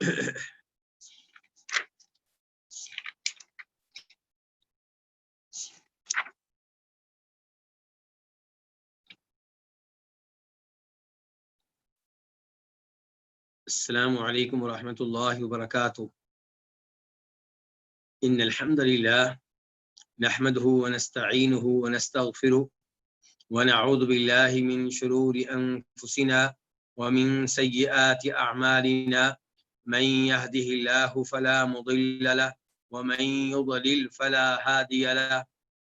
السلام علیکم ورحمۃ اللہ وبرکاتہ. ان الحمد للہ نحمده ونستعینه ونستغفره ونعوذ باللہ من شرور انفسنا ومن سیئات اعمالنا من يهده الله فلا مضل له ومن يضلل فلا هادي له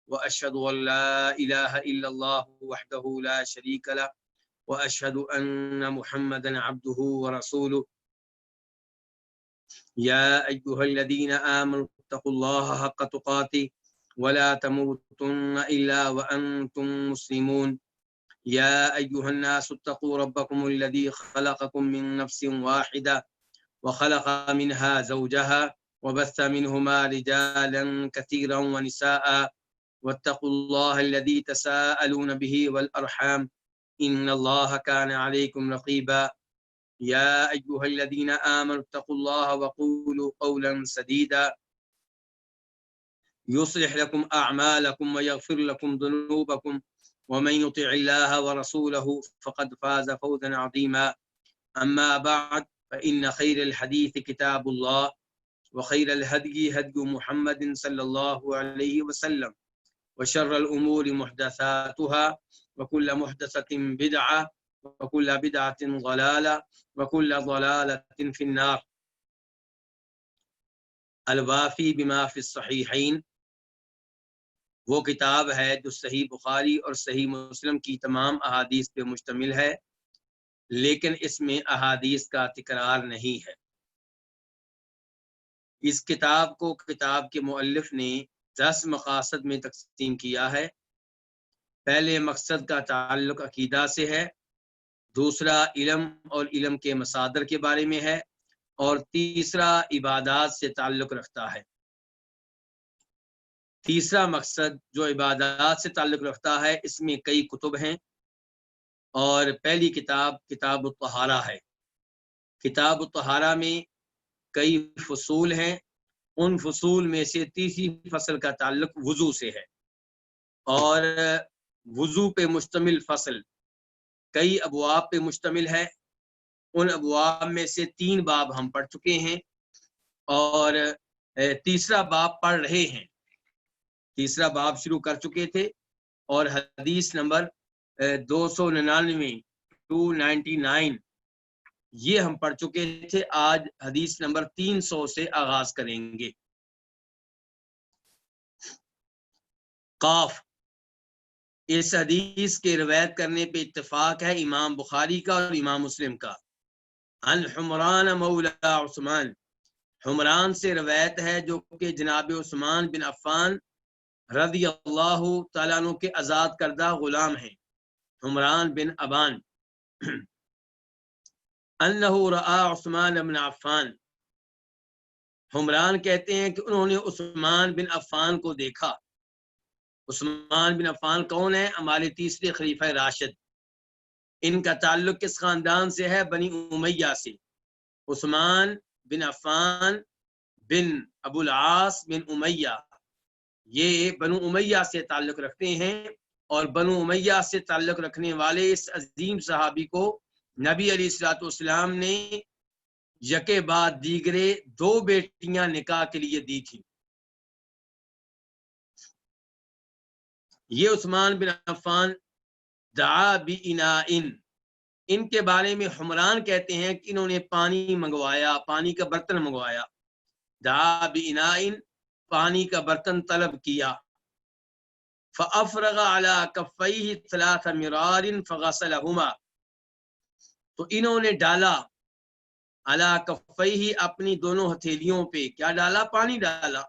واشهد ان لا اله الا الله وحده لا شريك له واشهد ان محمدا عبده ورسوله. يا أيها الذين آمنوا اتقوا الله حق تقاته ولا تموتن إلا وأنتم مسلمون. يا أيها الناس اتقوا ربكم الذي خلقكم من نفس واحدة وخلق منها زوجها وبث منهما رجالا كثيرا ونساء واتقوا الله الذي تساءلون به والأرحام إن الله كان عليكم رقيبا. يا أيها الذين آمنوا اتقوا الله وقولوا قولا سديدا يصلح لكم أعمالكم ويغفر لكم ذنوبكم ومن يطع الله ورسوله فقد فاز فوزا عظيما. أما بعد فإن خير الحديث كتاب الله وخير الهدي هدي محمد صلى الله عليه وسلم وشر الأمور محدثاتها وكل محدثة بدعة وكل بدعة ضلالة وكل ضلالة في النار. الوافی بما فی الصحیحین وہ کتاب ہے جو صحیح بخاری اور صحیح مسلم کی تمام احادیث پہ مشتمل ہے، لیکن اس میں احادیث کا تکرار نہیں ہے. اس کتاب کو کتاب کے مؤلف نے 10 مقاصد میں تقسیم کیا ہے. پہلے مقصد کا تعلق عقیدہ سے ہے، دوسرا علم اور علم کے مصادر کے بارے میں ہے، اور تیسرا عبادات سے تعلق رکھتا ہے. تیسرا مقصد جو عبادات سے تعلق رکھتا ہے، اس میں کئی کتب ہیں، اور پہلی کتاب کتاب الطہارہ ہے. کتاب الطہارہ میں کئی فصول ہیں، ان فصول میں سے تیسری فصل کا تعلق وضو سے ہے، اور وضو پہ مشتمل فصل کئی ابواب پہ مشتمل ہے. ان ابواب میں سے 3 باب ہم پڑھ چکے ہیں، اور تیسرا باب پڑھ رہے ہیں. تیسرا باب شروع کر چکے تھے، اور حدیث نمبر 299 یہ ہم پڑھ چکے تھے. آج حدیث نمبر 300 سے آغاز کریں گے. قاف اس حدیث کے روایت کرنے پہ اتفاق ہے امام بخاری کا اور امام مسلم کا. عن حمران مولا عثمان، حمران سے روایت ہے جو کہ جناب عثمان بن عفان رضی اللہ تعالیٰ عنہ کے آزاد کردہ غلام ہیں، حمران بن ابان. انہ رآ عثمان بن عفان، حمران کہتے ہیں کہ انہوں نے عثمان بن عفان کو دیکھا. عثمان بن عفان کون ہے؟ ہمارے تیسرے خلیفہ راشد. ان کا تعلق کس خاندان سے ہے؟ بنی امیہ سے. عثمان بن عفان بن ابو العاص بن امیہ، یہ بنو امیہ سے تعلق رکھتے ہیں، اور بنو امیہ سے تعلق رکھنے والے اس عظیم صحابی کو نبی علیہ الصلوۃ والسلام نے یکے بعد دیگرے 2 بیٹیاں نکاح کے لیے دی تھیں. یہ عثمان بن عفان دعا بِإِنَاءٍ، ان کے بارے میں حمران کہتے ہیں کہ انہوں نے پانی منگوایا، پانی کا برتن منگوایا. دعا بِإِنَاءٍ، پانی کا برتن طلب کیا. فَأَفْرَغَ عَلَى كَفَّيْهِ 3 مِرَارٍ فَغَسَلَهُمَا، تو انہوں نے ڈالا عَلَى كَفَّيْهِ، اپنی دونوں ہتھیلیوں پہ کیا ڈالا؟ پانی ڈالا.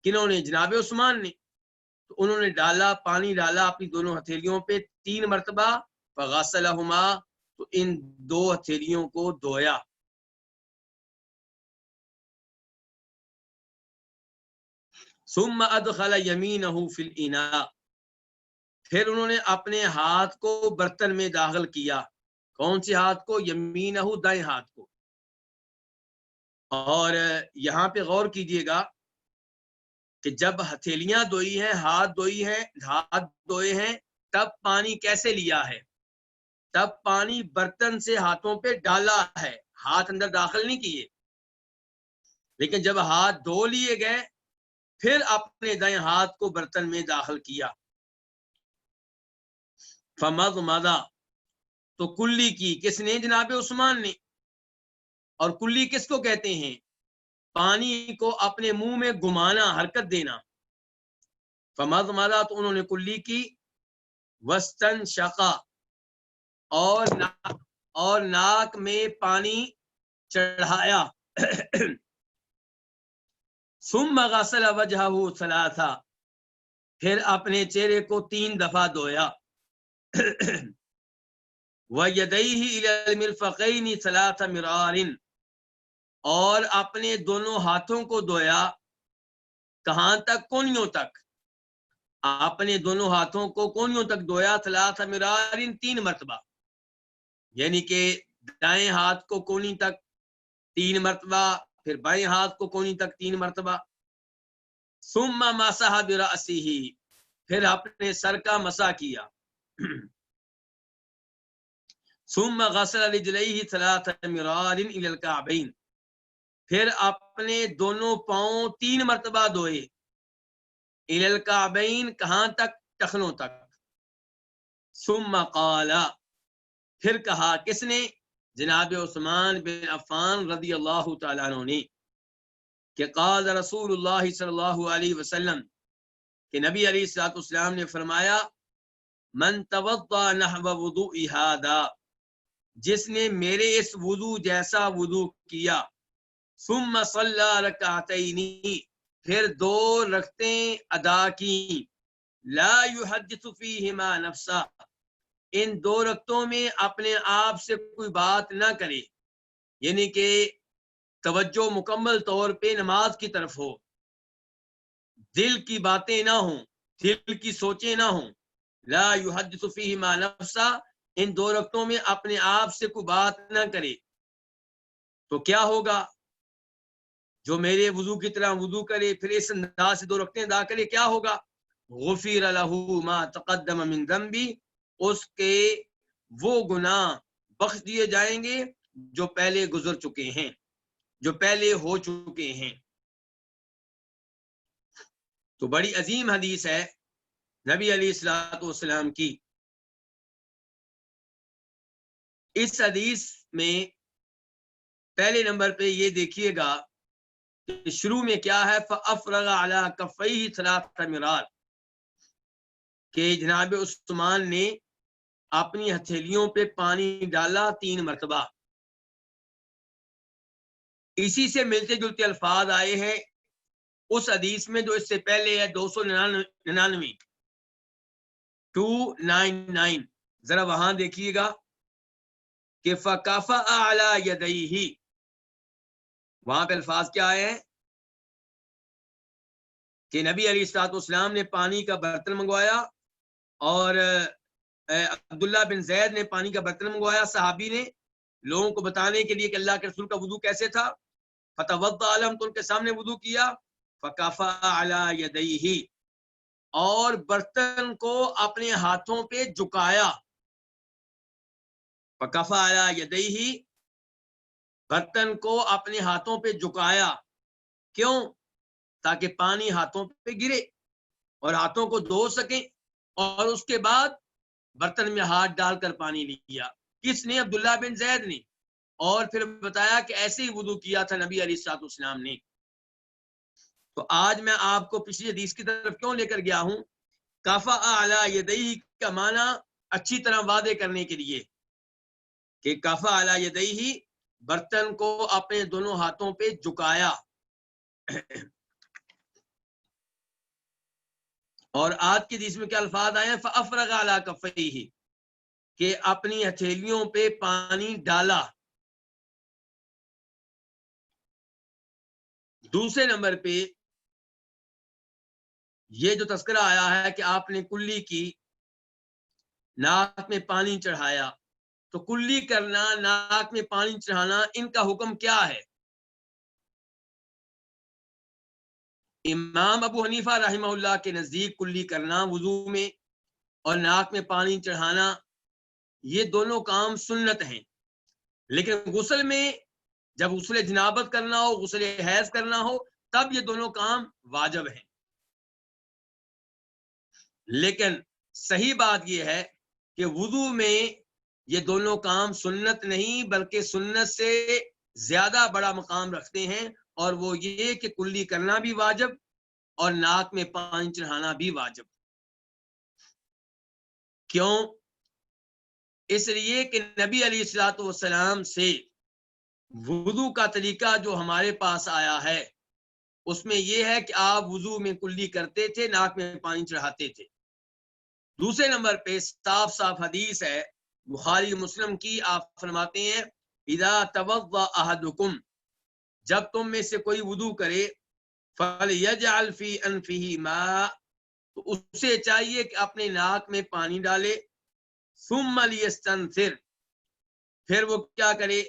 کنہوں نے؟ جناب عثمان نے. تو انہوں نے ڈالا، پانی ڈالا اپنی دونوں ہتھیلیوں پہ 3 مرتبہ. فغسلہما، تو ان 2 ہتھیلیوں کو دھویا. ثم ادخل یمینہ فی الاناء، پھر انہوں نے اپنے ہاتھ کو برتن میں داخل کیا. کون سے ہاتھ کو؟ یمینہ، دائیں ہاتھ کو. اور یہاں پہ غور کیجئے گا کہ جب ہتھیلیاں دھوئی ہیں، ہاتھ دھوئے ہیں، تب پانی کیسے لیا ہے؟ تب پانی برتن سے ہاتھوں پہ ڈالا ہے، ہاتھ اندر داخل نہیں کیے. لیکن جب ہاتھ دھو لیے گئے پھر اپنے دائیں ہاتھ کو برتن میں داخل کیا. فمضمض، تو کلی کی کس نے؟ جناب عثمان نے. اور کلی کس کو کہتے ہیں؟ پانی کو اپنے منہ میں گھمانا، حرکت دینا. فمضمض، تو انہوں نے کلی کی. واستنشقا، اور ناک میں پانی چڑھایا. ثم غسل وجهه ثلاثا، پھر اپنے چہرے کو 3 دفعہ دھویا. وَيَدَيْهِ إِلَى الْمِرْفَقَيْنِ 3 مرار، اور اپنے دونوں ہاتھوں کو دھویا. کہاں تک؟ کونیوں تک. اپنے دونوں ہاتھوں کو کونیوں تک دھویا. 3 مرار، 3 مرتبہ. یعنی کہ دائیں ہاتھ کو کونی تک 3 مرتبہ، پھر بائیں ہاتھ کو کونی تک 3 مرتبہ. ثم مسح برأسه، پھر اپنے سر کا مسح کیا. ثم غسل رجليه 3 مرار الى الكعبين، پھر اپنے دونوں پاؤں 3 مرتبہ دھوئے. الى الكعبين، کہاں تک؟ ٹخنوں تک. ثم قال، پھر کہا. کس نے؟ جناب عثمان بن عفان رضی اللہ تعالیٰ عنہ نے، کہ قال رسول اللہ صلی اللہ علیہ وسلم، کہ نبی علیہ الصلوۃ والسلام نے فرمایا، من توضا نحو وضوء هذا، جس نے میرے اس وضو جیسا وضو کیا. ثم صلی رکعتین، پھر 2 رکعتیں ادا کی. لا يحدث فیہما نفسا، ان 2 رکعتوں میں اپنے آپ سے کوئی بات نہ کرے. یعنی کہ توجہ مکمل طور پہ نماز کی طرف ہو، دل کی باتیں نہ ہوں، دل کی سوچیں نہ ہوں. لا يحدث فیہما نفسا، ان 2 رکعتوں میں اپنے آپ سے کوئی بات نہ کرے. تو کیا ہوگا؟ جو میرے وضو کی طرح وضو کرے، پھر اس انداز سے 2 رکعتیں ادا کرے، کیا ہوگا؟ غفر له ما تقدم من ذنبی، اس کے وہ گناہ بخش دیے جائیں گے جو پہلے گزر چکے ہیں، جو پہلے ہو چکے ہیں. تو بڑی عظیم حدیث ہے نبی علیہ الصلوۃ والسلام کی. اس حدیث میں پہلے نمبر پہ یہ دیکھیے گا کہ شروع میں کیا ہے؟ فَأَفْرَغَ عَلَى كَفَّيْهِ 3 مرار، کہ جناب عثمان نے اپنی ہتھیلیوں پہ پانی ڈالا 3 مرتبہ. اسی سے ملتے جلتے الفاظ آئے ہیں اس حدیث میں جو اس سے پہلے ہے 299 299. ذرا وہاں دیکھیے گا کہ فَكَفَأَ عَلَى يَدَيْهِ، وہاں پہ الفاظ کیا آئے ہیں کہ نبی علیہ الصلوۃ والسلام نے پانی کا برتن منگوایا، اور عبداللہ بن زید نے پانی کا برتن منگوایا، صحابی نے، لوگوں کو بتانے کے لیے کہ اللہ کے رسول کا وضو کیسے تھا. فتوضأ لهم، تو ان کے سامنے وضو کیا. فکفأ علی یدیہ، اور برتن کو اپنے ہاتھوں پہ جھکایا. فکفأ علی یدیہ، برتن کو اپنے ہاتھوں پہ جھکایا. کیوں؟ تاکہ پانی ہاتھوں پہ گرے اور ہاتھوں کو دھو سکیں. اور اس کے بعد برتن میں ہاتھ ڈال کر پانی لیا. کس نے؟ عبداللہ بن زید نے. اور پھر بتایا کہ ایسے ہی وضو کیا تھا نبی علیہ الصلوۃ والسلام نے. تو آج میں آپ کو پچھلی حدیث کی طرف کیوں لے کر گیا ہوں؟ کفأ علی یدیہ کا معنی اچھی طرح واضح کرنے کے لیے کہ کفأ علی یدیہ، برتن کو اپنے دونوں ہاتھوں پہ جھکایا. اور آج کی حدیث میں کیا الفاظ آئے ہیں؟ فأفرغ علی کفیہ، کہ اپنی ہتھیلیوں پہ پانی ڈالا. دوسرے نمبر پہ یہ جو تذکرہ آیا ہے کہ آپ نے کلی کی، ناک میں پانی چڑھایا. تو کلی کرنا، ناک میں پانی چڑھانا، ان کا حکم کیا ہے؟ امام ابو حنیفہ رحمہ اللہ کے نزدیک کلی کرنا وضو میں اور ناک میں پانی چڑھانا یہ دونوں کام سنت ہیں، لیکن غسل میں جب غسل جنابت کرنا ہو، غسل حیض کرنا ہو، تب یہ دونوں کام واجب ہیں۔ لیکن صحیح بات یہ ہے کہ وضو میں یہ دونوں کام سنت نہیں بلکہ سنت سے زیادہ بڑا مقام رکھتے ہیں، اور وہ یہ کہ کلی کرنا بھی واجب اور ناک میں پانی چڑھانا بھی واجب۔ کیوں؟ اس لیے کہ نبی علیہ الصلوۃ والسلام سے وضو کا طریقہ جو ہمارے پاس آیا ہے اس میں یہ ہے کہ آپ وضو میں کلی کرتے تھے، ناک میں پانی چڑھاتے تھے۔ دوسرے نمبر پہ صاف صاف حدیث ہے بخاری مسلم کی، آپ فرماتے ہیں اذا توضأ احدکم، جب تم میں سے کوئی وضو کرے، فلیجعل فی انفہ ماء، تو اسے چاہیے کہ اپنے ناک میں پانی ڈالے، ثم لیستنثر، پھر وہ کیا کرے،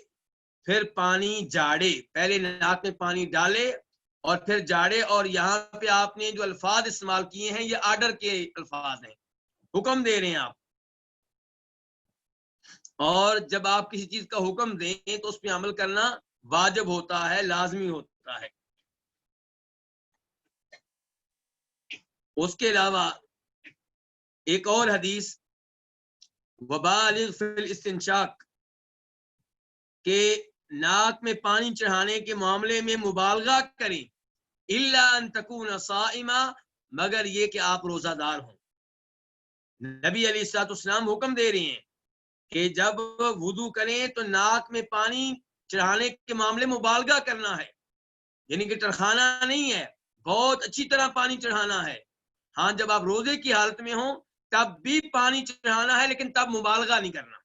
پھر پانی جاڑے، پہلے ناک میں پانی ڈالے اور پھر جاڑے۔ اور یہاں پہ آپ نے جو الفاظ استعمال کیے ہیں یہ آرڈر کے الفاظ ہیں، حکم دے رہے ہیں آپ، اور جب آپ کسی چیز کا حکم دیں تو اس پہ عمل کرنا واجب ہوتا ہے، لازمی ہوتا ہے۔ اس کے علاوہ ایک اور حدیث وبالغ فی الاستنشاق، کہ ناک میں پانی چڑھانے کے معاملے میں مبالغہ کریں، الا ان تکون صائما، مگر یہ کہ آپ روزہ دار ہوں۔ نبی علیہ الصلوۃ والسلام حکم دے رہے ہیں کہ جب وضو کریں تو ناک میں پانی چڑھانے کے معاملے مبالغہ کرنا ہے، یعنی کہ ٹرخانا نہیں ہے، بہت اچھی طرح پانی چڑھانا ہے۔ ہاں جب آپ روزے کی حالت میں ہوں تب بھی پانی چڑھانا ہے، لیکن تب مبالغہ نہیں کرنا۔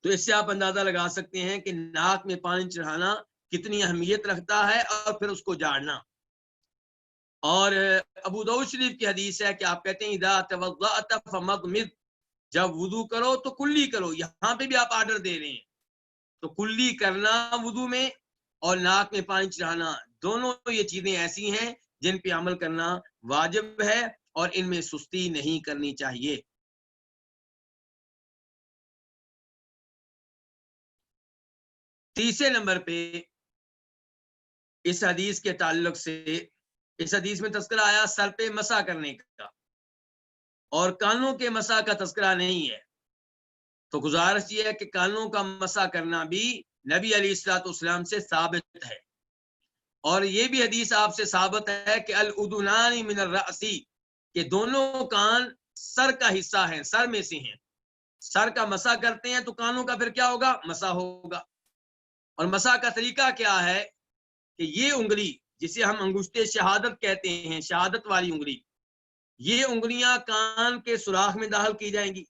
تو اس سے آپ اندازہ لگا سکتے ہیں کہ ناک میں پانی چڑھانا کتنی اہمیت رکھتا ہے، اور پھر اس کو جاڑنا۔ اور ابو داؤد شریف کی حدیث ہے کہ آپ کہتے ہیں اذا توضأت فمضمض، جب وضو کرو تو کلی کرو، یہاں پہ بھی آپ آرڈر دے رہے ہیں۔ تو کلی کرنا وضو میں اور ناک میں پانی چڑھانا، دونوں یہ چیزیں ایسی ہیں جن پہ عمل کرنا واجب ہے اور ان میں سستی نہیں کرنی چاہیے۔ تیسرے نمبر پہ اس حدیث کے تعلق سے، اس حدیث میں تذکرہ آیا سر پہ مسح کرنے کا، اور کانوں کے مسح کا تذکرہ نہیں ہے۔ تو گزارش یہ ہے کہ کانوں کا مسح کرنا بھی نبی علیہ الصلوۃ والسلام سے ثابت ہے، اور یہ بھی حدیث آپ سے ثابت ہے کہ الاذنان من الرأس، کہ دونوں کان سر کا حصہ ہیں، سر میں سے ہیں۔ سر کا مسح کرتے ہیں تو کانوں کا پھر کیا ہوگا، مسح ہوگا۔ اور مسح کا طریقہ کیا ہے کہ یہ انگلی جسے ہم انگشت شہادت کہتے ہیں، شہادت والی انگلی، یہ انگلیاں کان کے سوراخ میں داخل کی جائیں گی،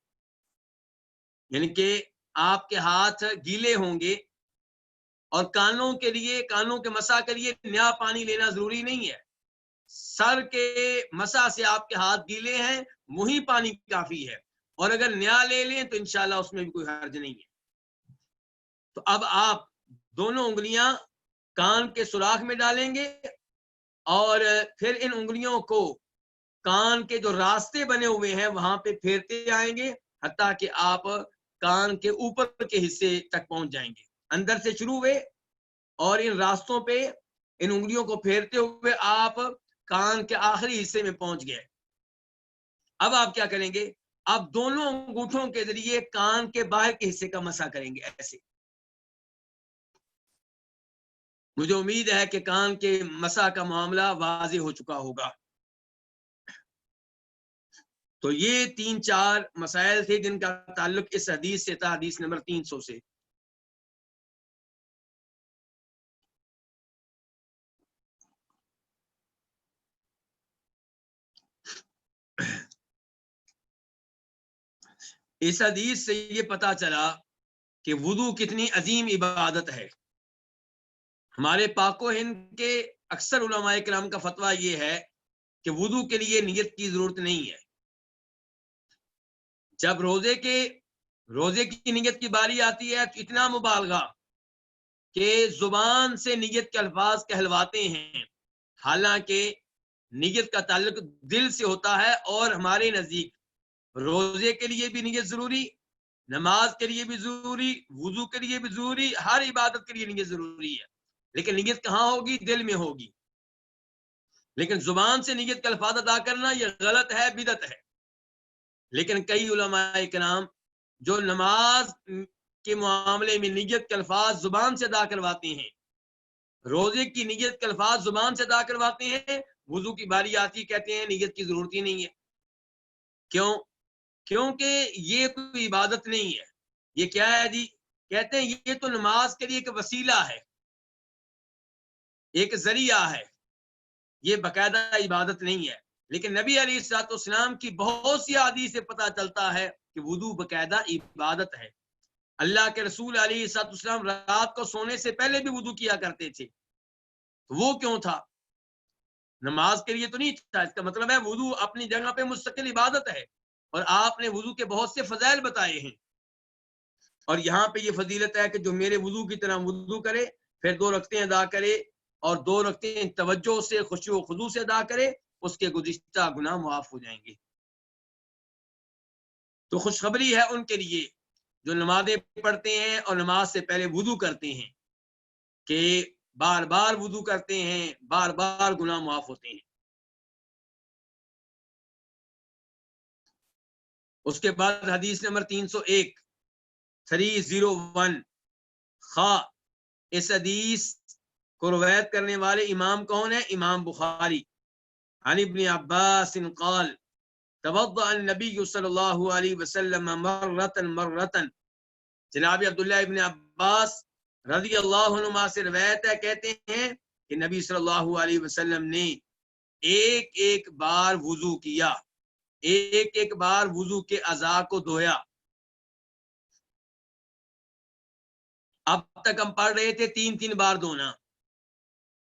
یعنی کہ آپ کے ہاتھ گیلے ہوں گے، اور کانوں کے لیے، کانوں کے مسح کے لیے نیا پانی لینا ضروری نہیں ہے۔ سر کے مسح سے آپ کے ہاتھ گیلے ہیں، وہی پانی کافی ہے، اور اگر نیا لے لیں تو انشاءاللہ اس میں بھی کوئی حرج نہیں ہے۔ تو اب آپ دونوں انگلیاں کان کے سوراخ میں ڈالیں گے، اور پھر ان انگلیوں کو کان کے جو راستے بنے ہوئے ہیں وہاں پہ پھیرتے آئیں گے، حتیٰ کہ آپ کان کے اوپر کے حصے تک پہنچ جائیں گے۔ اندر سے شروع ہوئے اور ان راستوں پہ ان انگلیوں کو پھیرتے ہوئے آپ کان کے آخری حصے میں پہنچ گئے۔ اب آپ کیا کریں گے، آپ دونوں انگوٹھوں کے ذریعے کان کے باہر کے حصے کا مسح کریں گے، ایسے۔ مجھے امید ہے کہ کان کے مسح کا معاملہ واضح ہو چکا ہوگا۔ تو یہ 3-4 مسائل تھے جن کا تعلق اس حدیث سے تھا، حدیث نمبر 300 سے۔ اس حدیث سے یہ پتا چلا کہ وضو کتنی عظیم عبادت ہے۔ ہمارے پاک و ہند کے اکثر علماء کرام کا فتویٰ یہ ہے کہ وضو کے لیے نیت کی ضرورت نہیں ہے۔ جب روزے کی نیت کی باری آتی ہے تو اتنا مبالغہ کہ زبان سے نیت کے الفاظ کہلواتے ہیں، حالانکہ نیت کا تعلق دل سے ہوتا ہے، اور ہمارے نزدیک روزے کے لیے بھی نیت ضروری، نماز کے لیے بھی ضروری، وضو کے لیے بھی ضروری، ہر عبادت کے لیے نیت ضروری ہے، لیکن نیت کہاں ہوگی؟ دل میں ہوگی۔ لیکن زبان سے نیت کے الفاظ ادا کرنا یہ غلط ہے، بدعت ہے۔ لیکن کئی علماء کرام جو نماز کے معاملے میں نیت کے الفاظ زبان سے ادا کرواتے ہیں، روزے کی نیت کے الفاظ زبان سے ادا کرواتے ہیں، وضو کی باری آتی کہتے ہیں نیت کی ضرورت ہی نہیں ہے۔ کیوں؟ کیونکہ یہ کوئی عبادت نہیں ہے۔ یہ کیا ہے جی؟ کہتے ہیں یہ تو نماز کے لیے ایک وسیلہ ہے، ایک ذریعہ ہے، یہ باقاعدہ عبادت نہیں ہے۔ لیکن نبی علیہ الصلوۃ والسلام کی بہت سی احادیث سے پتہ چلتا ہے کہ وضو باقاعدہ عبادت ہے۔ اللہ کے رسول علیہ الصلوۃ والسلام رات کو سونے سے پہلے بھی وضو کیا کرتے تھے۔ وہ کیوں تھا؟ نماز کے لیے تو نہیں تھا۔ اس کا مطلب ہے وضو اپنی جگہ پہ مستقل عبادت ہے، اور آپ نے وضو کے بہت سے فضائل بتائے ہیں، اور یہاں پہ یہ فضیلت ہے کہ جو میرے وضو کی طرح وضو کرے، پھر 2 رکعتیں ادا کرے، اور 2 رکعتیں توجہ سے خشوع و خضوع سے ادا کرے، اس کے گزشتہ گناہ معاف ہو جائیں گے۔ تو خوشخبری ہے ان کے لیے جو نمازیں پڑھتے ہیں اور نماز سے پہلے وضو کرتے ہیں، کہ بار بار وضو کرتے ہیں، بار بار گناہ معاف ہوتے ہیں۔ اس کے بعد حدیث نمبر 301 خا، اس حدیث کو روایت کرنے والے امام کون ہیں؟ امام بخاری۔ عن ابن عباس قال توضأ النبی صلی اللہ علیہ وسلم مرتن۔ جناب عبداللہ ابن عباس رضی اللہ عنہما سے روایت ہے، کہتے ہیں کہ نبی صلی اللہ علیہ وسلم نے ایک ایک بار وضو کیا، ایک ایک بار وضو کے اعضاء کو دھویا۔ اب تک ہم پڑھ رہے تھے 3 بار دھونا،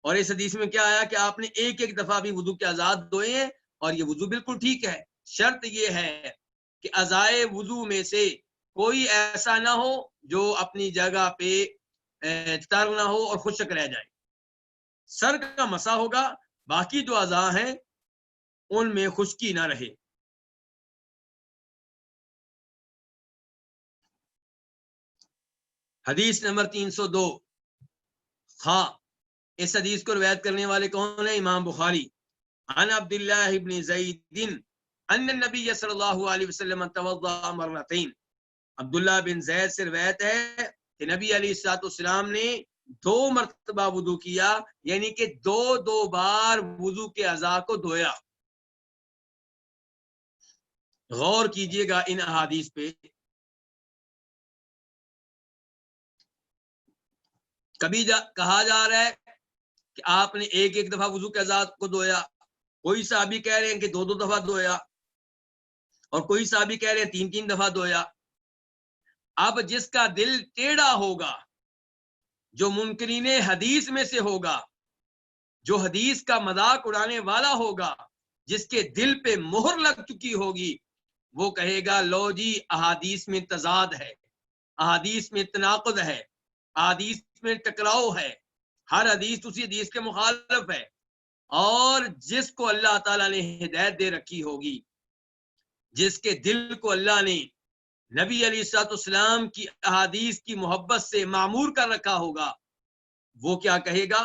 اور اس حدیث میں کیا آیا کہ آپ نے ایک ایک دفعہ بھی وضو کے اعضاء دھوئے ہیں، اور یہ وضو بالکل ٹھیک ہے۔ شرط یہ ہے کہ اعضائے وضو میں سے کوئی ایسا نہ ہو جو اپنی جگہ پہ تر نہ ہو اور خشک رہ جائے۔ سر کا مسا ہوگا، باقی جو اعضاء ہیں ان میں خشکی نہ رہے۔ حدیث نمبر 302 خا، اس حدیث کو روایت کرنے والے کون ہیں؟ امام بخاری۔ عن عبداللہ ابن زید ان النبی صلی اللہ علیہ وسلم توضأ مرتين۔ عبداللہ بن زید سے روایت ہے کہ نبی علیہ الصلوۃ والسلام نے 2 مرتبہ وضو کیا، یعنی کہ 2 بار وضو کے اعضاء کو دھویا۔ غور کیجئے گا ان احادیث پہ۔ کبھی کہا جا رہا ہے کہ آپ نے ایک ایک دفعہ وضو کے اعضاء کو دھویا، کوئی صحابی کہہ رہے ہیں کہ 2 دفعہ دھویا، اور کوئی صحابی کہہ رہے ہیں 3 دفعہ دھویا۔ اب جس کا دل ٹیڑھا ہوگا، جو منکرین حدیث میں سے ہوگا، جو حدیث کا مذاق اڑانے والا ہوگا، جس کے دل پہ مہر لگ چکی ہوگی، وہ کہے گا لو جی احادیث میں تضاد ہے، احادیث میں تناقض ہے، احادیث میں ٹکراؤ ہے، ہر حدیث اسی حدیث کے مخالف ہے۔ اور جس کو اللہ تعالیٰ نے ہدایت دے رکھی ہوگی، جس کے دل کو اللہ نے نبی علیہ الصلوۃ والسلام کی احادیث کی محبت سے معمور کر رکھا ہوگا، وہ کیا کہے گا؟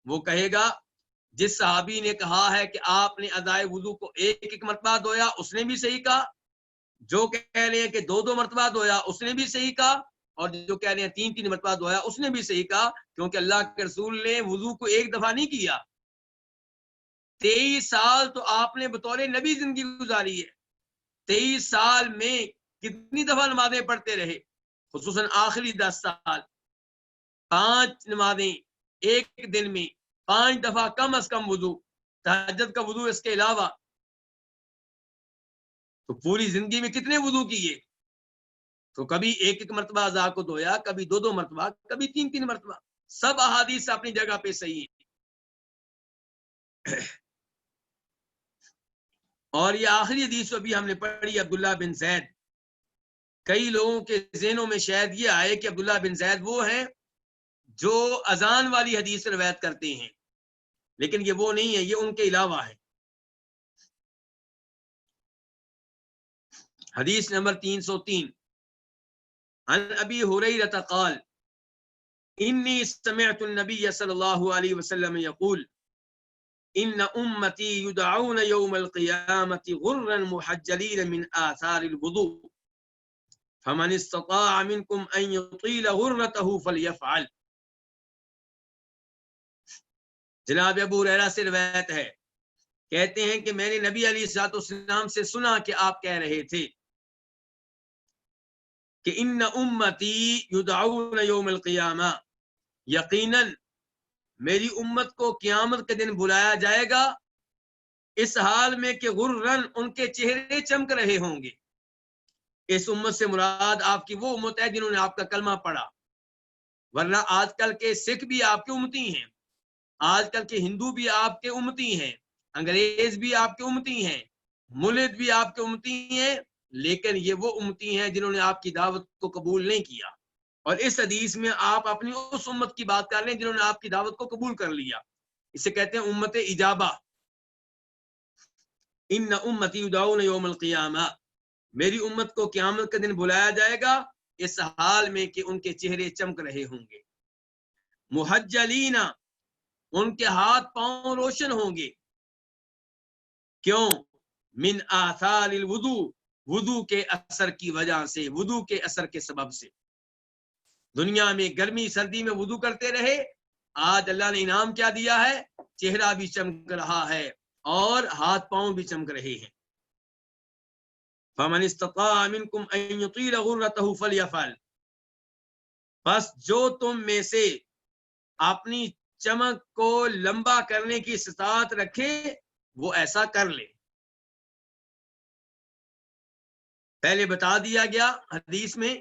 وہ کہے گا جس صحابی نے کہا ہے کہ آپ نے اعضائے وضو کو ایک ایک مرتبہ دھویا، اس نے بھی صحیح کہا۔ جو کہہ رہے ہیں کہ 2 مرتبہ دھویا، اس نے بھی صحیح کہا۔ اور جو کہہ رہے ہیں 3 مرتبہ دھویا، اس نے بھی صحیح کہا، کیونکہ اللہ کے رسول نے وضو کو ایک دفعہ نہیں کیا۔ 23 سال تو آپ نے بطور نبی زندگی گزاری ہے۔ 23 سال میں کتنی دفعہ نمازیں پڑھتے رہے؟ خصوصاً آخری 10 سال 5 نمازیں ایک دن میں، 5 دفعہ کم از کم وضو، تہجد کا وضو اس کے علاوہ۔ تو پوری زندگی میں کتنے وضو کیے؟ تو کبھی ایک ایک مرتبہ اعضاء کو دھویا، کبھی 2 مرتبہ، کبھی 3 مرتبہ۔ سب احادیث اپنی جگہ پہ صحیح ہیں۔ اور یہ آخری حدیث ابھی ہم نے پڑھی عبداللہ بن زید۔ کئی لوگوں کے ذہنوں میں شاید یہ آئے کہ عبداللہ بن زید وہ ہیں جو اذان والی حدیث روایت کرتے ہیں، لیکن یہ وہ نہیں ہے، یہ ان کے علاوہ ہے۔ حدیث نمبر 303 عن ابی ہریرہ قال انی سمعت النبی صلی اللہ علیہ وسلم یقول ان امتی یدعون یوم القیامت غرا محجلین من آثار الوضوء فمن استطاع منکم ان یطیل غرته فلیفعل۔ جناب ابو ہریرہ سے روایت ہے، کہتے ہیں کہ میں نے نبی علیہ الصلوۃ والسلام سے سنا کہ آپ کہہ رہے تھے کہ ان امتی یدعون یوم القیامہ، یقیناً میری امت کو قیامت کے دن بلایا جائے گا اس حال میں کہ غرن، ان کے چہرے چمک رہے ہوں گے۔ اس امت سے مراد آپ کی وہ امت ہے جنہوں نے آپ کا کلمہ پڑھا، ورنہ آج کل کے سکھ بھی آپ کے امتی ہیں، آج کل کے ہندو بھی آپ کے امتی ہیں، انگریز بھی آپ کے امتی ہیں، ملد بھی آپ کے امتی ہیں، لیکن یہ وہ امتی ہیں جنہوں نے آپ کی دعوت کو قبول نہیں کیا۔ اور اس حدیث میں آپ اپنی اس امت کی بات کر رہے ہیں جنہوں نے آپ کی دعوت کو قبول کر لیا، اسے کہتے ہیں امت اجابہ۔ ان امتی یدعون یوم القیامہ، میری امت کو قیامت کے دن بلایا جائے گا اس حال میں کہ ان کے چہرے چمک رہے ہوں گے، محجلین، ان کے ہاتھ پاؤں روشن ہوں گے، کیوں؟ من آثار الوضوء، وضو کے اثر کی وجہ سے، وضو کے اثر کے سبب سے۔ دنیا میں گرمی سردی میں وضو کرتے رہے، آج اللہ نے انعام کیا دیا ہے؟ چہرہ بھی چمک رہا ہے اور ہاتھ پاؤں بھی چمک رہے ہیں۔ فمن استطاع منکم ان یطیل غرته فلیفعل، بس جو تم میں سے اپنی چمک کو لمبا کرنے کی استطاعت رکھے وہ ایسا کر لے۔ پہلے بتا دیا گیا حدیث میں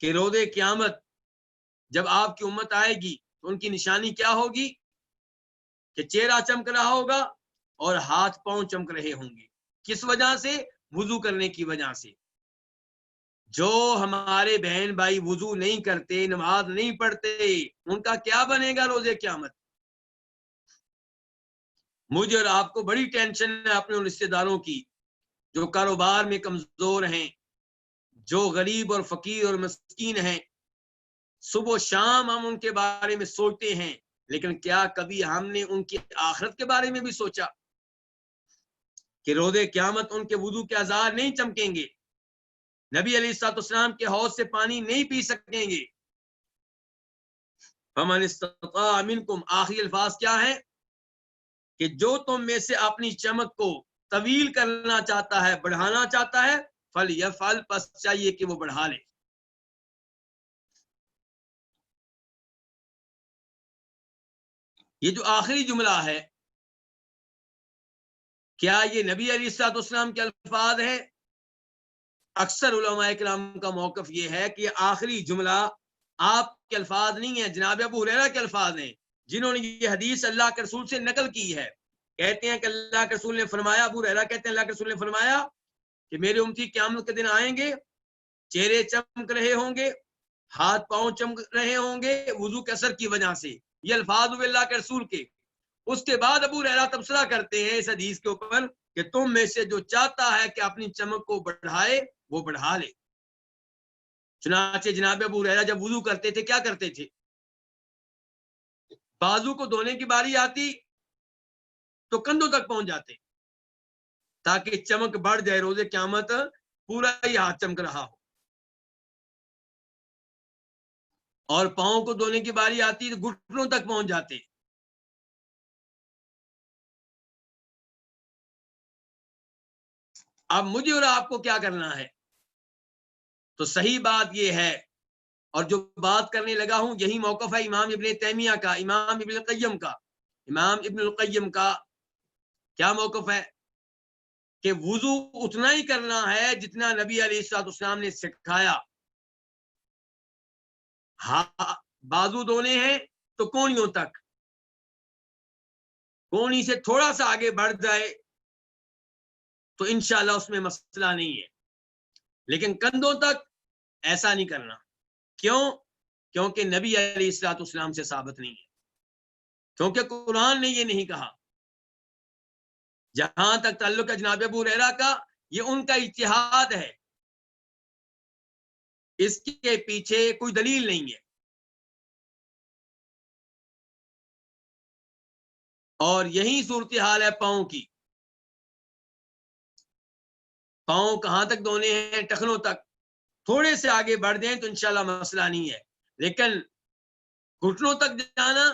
کہ روز قیامت جب آپ کی امت آئے گی تو ان کی نشانی کیا ہوگی؟ کہ چہرہ چمک رہا ہوگا اور ہاتھ پاؤں چمک رہے ہوں گے۔ کس وجہ سے؟ وضو کرنے کی وجہ سے۔ جو ہمارے بہن بھائی وضو نہیں کرتے، نماز نہیں پڑھتے، ان کا کیا بنے گا روز قیامت؟ مجھے اور آپ کو بڑی ٹینشن ہے اپنے رشتے داروں کی جو کاروبار میں کمزور ہیں، جو غریب اور فقیر اور مسکین ہیں۔ صبح و شام ہم ان کے بارے میں سوچتے ہیں، لیکن کیا کبھی ہم نے ان کی آخرت کے بارے میں بھی سوچا کہ روز قیامت ان کے وضو کے آثار نہیں چمکیں گے، نبی علیہ الصلوۃ والسلام کے حوض سے پانی نہیں پی سکیں گے۔ فمن استطاع منکم، آخری الفاظ کیا ہیں؟ کہ جو تم میں سے اپنی چمک کو طویل کرنا چاہتا ہے، بڑھانا چاہتا ہے، فلیفعل، پس چاہیے کہ وہ بڑھا لے۔ یہ جو آخری جملہ ہے، کیا یہ نبی علیہ الصلوۃ والسلام کے الفاظ ہیں؟ اکثر علماء کرام کا موقف یہ ہے کہ یہ آخری جملہ آپ کے الفاظ نہیں ہیں، جناب ابو ہریرہ کے الفاظ ہیں، جنہوں نے یہ حدیث اللہ کے رسول سے نقل کی ہے۔ کہتے ہیں کہ اللہ کے رسول نے فرمایا، ابو ہریرہ کہتے ہیں اللہ کے رسول نے فرمایا کہ میرے امتی قیامت کے دن آئیں گے، چہرے چمک رہے ہوں گے، ہاتھ پاؤں چمک رہے ہوں گے وضو کے اثر کی وجہ سے۔ یہ الفاظ ہوئے اللہ کے رسول کے۔ اس کے بعد ابو ہریرہ تبصرہ کرتے ہیں اس حدیث کے اوپر کہ تم میں سے جو چاہتا ہے کہ اپنی چمک کو بڑھائے وہ بڑھا لے۔ چنانچہ جناب ابو ہریرہ جب وضو کرتے تھے کیا کرتے تھے؟ بازو کو دھونے کی باری آتی تو کندھوں تک پہنچ جاتے تاکہ چمک بڑھ جائے، روز قیامت پورا ہی ہاتھ چمک رہا ہو۔ اور پاؤں کو دھونے کی باری آتی تو گھٹنوں تک پہنچ جاتے۔ اب مجھے اور آپ کو کیا کرنا ہے؟ تو صحیح بات یہ ہے، اور جو بات کرنے لگا ہوں یہی موقف ہے امام ابن تیمیہ کا، امام ابن القیم کا۔ امام ابن القیم کا کیا موقف ہے؟ کہ وضو اتنا ہی کرنا ہے جتنا نبی علیہ الصلوۃ والسلام نے سکھایا۔ بازو دھونے ہیں تو کونیوں تک، کونی سے تھوڑا سا آگے بڑھ جائے تو انشاءاللہ اس میں مسئلہ نہیں ہے، لیکن کندھوں تک ایسا نہیں کرنا۔ کیوں؟ کیونکہ نبی علیہ الصلوۃ والسلام سے ثابت نہیں ہے، کیونکہ قرآن نے یہ نہیں کہا۔ جہاں تک تعلق ہے جناب ابو ہریرہ کا، یہ ان کا اجتہاد ہے، اس کے پیچھے کوئی دلیل نہیں ہے۔ اور یہی صورتحال ہے پاؤں کی۔ پاؤں کہاں تک دھونے ہیں؟ ٹخنوں تک۔ تھوڑے سے آگے بڑھ جائیں تو انشاءاللہ مسئلہ نہیں ہے، لیکن گھٹنوں تک جانا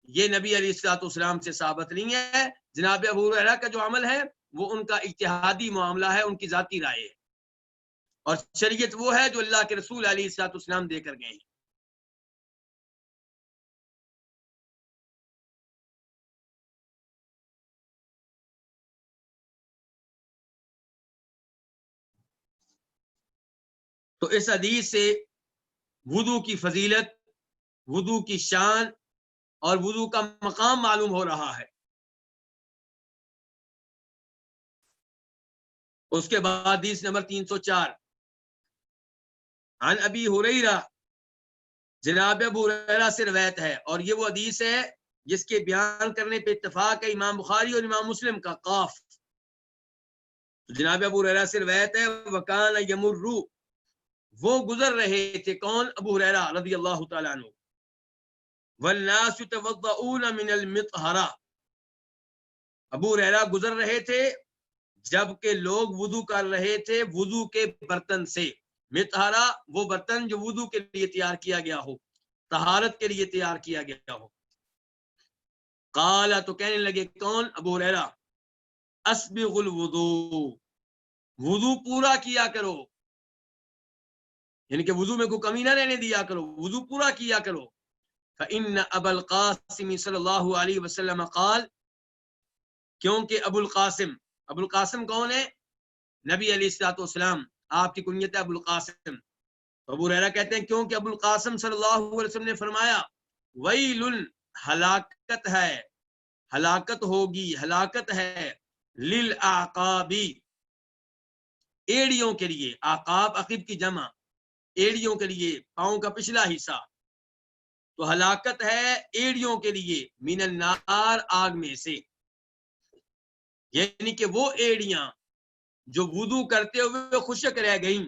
یہ نبی علیہ الصلوۃ والسلام سے ثابت نہیں ہے۔ جناب ابو ہریرہ کا جو عمل ہے وہ ان کا اجتہادی معاملہ ہے، ان کی ذاتی رائے ہے، اور شریعت وہ ہے جو اللہ کے رسول علیہ الصلوۃ والسلام دے کر گئے ہیں۔ تو اس حدیث سے وضو کی فضیلت، وضو کی شان اور وضو کا مقام معلوم ہو رہا ہے۔ اس کے بعد حدیث نمبر 304 عن ابی ہریرہ، جناب ابو ہریرہ سے روایت ہے، اور یہ وہ حدیث ہے جس کے بیان کرنے پہ اتفاق ہے امام بخاری اور امام مسلم کا، قاف۔ جناب ابو ہریرہ سے روایت ہے وکان یمر، وہ گزر رہے تھے، کون؟ ابو ہریرہ رضی اللہ تعالیٰ عنہ، والناس یتوضؤون من المطہرہ، ابو ہریرہ گزر رہے تھے جبکہ لوگ وضو کر رہے تھے وضو کے برتن سے۔ مطہرہ وہ برتن جو وضو کے لیے تیار کیا گیا ہو، طہارت کے لیے تیار کیا گیا ہو۔ قال، تو کہنے لگے کون؟ ابو ہریرہ، اسبغ الوضو، وضو پورا کیا کرو، یعنی کہ وضو میں کوئی کمی نہ رہنے دیا کرو، وضو پورا کیا کرو۔ فإن ابا القاسم صلی اللہ علیہ وسلم قال، کیونکہ ابو القاسم کون ہے؟ نبی علیہ الصلوۃ والسلام، آپ کی کنیت ہے ابو القاسم۔ ابو ہریرہ کہتے ہیں کیونکہ ابو القاسم صلی اللہ علیہ وسلم نے فرمایا ویل، ہلاکت ہے، ہلاکت ہوگی، ہلاکت ہے، للاعقاب، ایڑیوں کے لیے، عقاب عقب کی جمع، ایڑیوں کے لیے، پاؤں کا پچھلا حصہ، تو ہلاکت ہے ایڑیوں کے لیے، من النار، آگ میں سے، یعنی کہ وہ ایڑیاں جو وضو کرتے ہوئے خشک رہ گئیں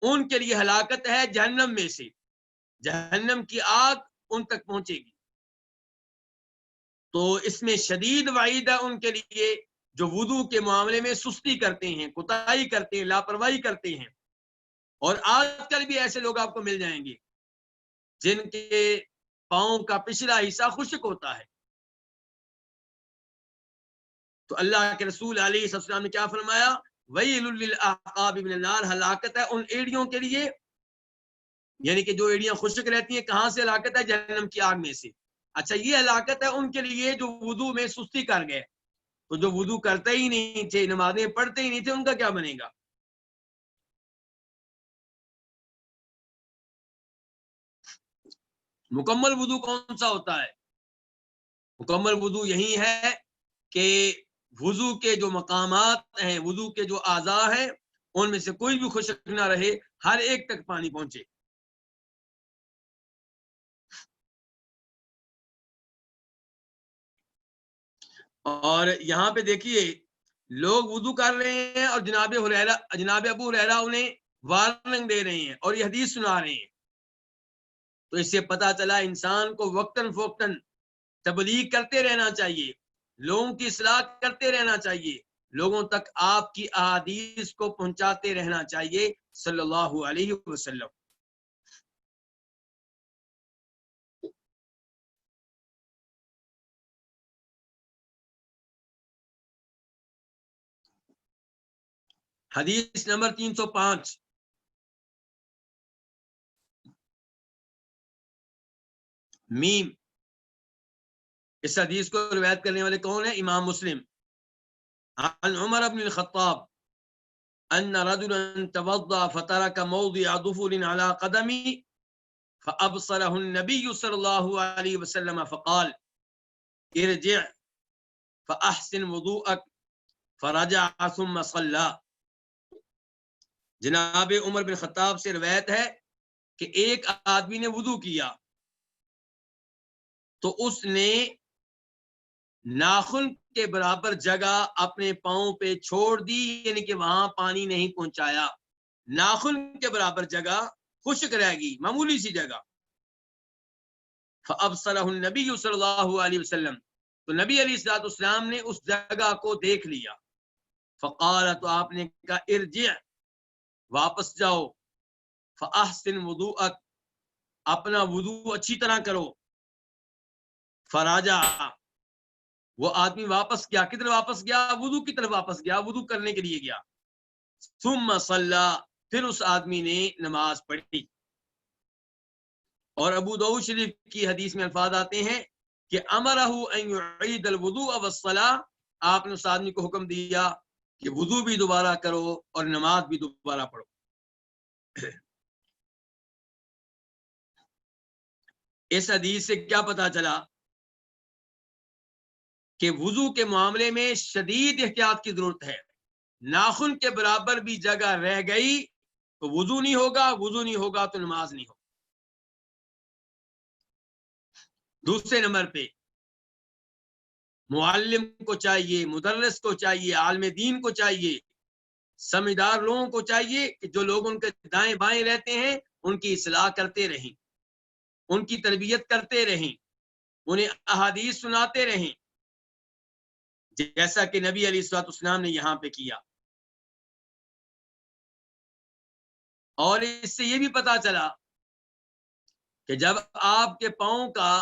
ان کے لیے ہلاکت ہے جہنم میں سے، جہنم کی آگ ان تک پہنچے گی۔ تو اس میں شدید وعید ہے ان کے لیے جو وضو کے معاملے میں سستی کرتے ہیں، کوتاہی کرتے ہیں، لاپرواہی کرتے ہیں۔ اور آج کل بھی ایسے لوگ آپ کو مل جائیں گے جن کے پاؤں کا پچھلا حصہ خشک ہوتا ہے۔ تو اللہ کے رسول علیہ السلام نے کیا فرمایا؟ ویل للاعقاب من النار، ہلاکت ہے ان ایڑیوں کے لیے، یعنی کہ جو ایڑیاں خشک رہتی ہیں، کہاں سے ہلاکت ہے؟ جہنم کی آگ میں سے۔ اچھا، یہ ہلاکت ہے ان کے لیے جو وضو میں سستی کر گئے، تو جو وضو کرتے ہی نہیں تھے، نمازیں پڑھتے ہی نہیں تھے، ان کا کیا بنے گا؟ مکمل وضو کون سا ہوتا ہے؟ مکمل وضو یہی ہے کہ وضو کے جو مقامات ہیں، وضو کے جو اعضاء ہیں، ان میں سے کوئی بھی خشک نہ رہے، ہر ایک تک پانی پہنچے۔ اور یہاں پہ دیکھیے لوگ وضو کر رہے ہیں اور جناب ابو ہریرہ انہیں وارننگ دے رہے ہیں اور یہ حدیث سنا رہے ہیں۔ تو اس سے پتہ چلا انسان کو وقتاً فوقتاً تبلیغ کرتے رہنا چاہیے، لوگوں کی اصلاح کرتے رہنا چاہیے، لوگوں تک آپ کی احادیث کو پہنچاتے رہنا چاہیے صلی اللہ علیہ وسلم۔ حدیث نمبر 305، میم، اس حدیث کو روایت کرنے والے کون ہیں؟ امام مسلم۔ عن عمر بن الخطاب ان رجلا توضا فترك موضع ظفر على قدمه فابصره النبي صلى الله عليه وسلم فقال ارجع فاحسن وضوءك فرجع ثم صلى۔ جناب عمر بن خطاب سے روایت ہے کہ ایک آدمی نے وضو کیا تو اس نے ناخن کے برابر جگہ اپنے پاؤں پہ چھوڑ دی، یعنی کہ وہاں پانی نہیں پہنچایا، ناخن کے برابر جگہ خشک رہ گئی، معمولی سی جگہ. فابصرہ النبی صلی اللہ علیہ وسلم، تو نبی علیہ الصلوۃ والسلام نے اس جگہ کو دیکھ لیا. فقال، تو آپ نے کہا ارجع، واپس جاؤ، فاحسن وضوءک، اپنا وضو اچھی طرح کرو. فراجع، وہ آدمی واپس گیا، کدھر واپس گیا؟ وضو کی طرف واپس گیا، وضو کرنے کے لیے گیا. ثم صلی، پھر اس آدمی نے نماز پڑھی. اور ابو داؤد شریف کی حدیث میں الفاظ آتے ہیں کہ امرہ ان یعید الوضوء والصلاۃ، آپ نے اس آدمی کو حکم دیا کہ وضو بھی دوبارہ کرو اور نماز بھی دوبارہ پڑھو. اس حدیث سے کیا پتا چلا کہ وضو کے معاملے میں شدید احتیاط کی ضرورت ہے. ناخن کے برابر بھی جگہ رہ گئی تو وضو نہیں ہوگا، وضو نہیں ہوگا تو نماز نہیں ہوگا. دوسرے نمبر پہ معلم کو چاہیے، مدرس کو چاہیے، عالم دین کو چاہیے، سمجھدار لوگوں کو چاہیے کہ جو لوگ ان کے دائیں بائیں رہتے ہیں ان کی اصلاح کرتے رہیں، ان کی تربیت کرتے رہیں، انہیں احادیث سناتے رہیں، جیسا کہ نبی علیہ الصلوۃ والسلام نے یہاں پہ کیا. اور اس سے یہ بھی پتا چلا کہ جب آپ کے پاؤں کا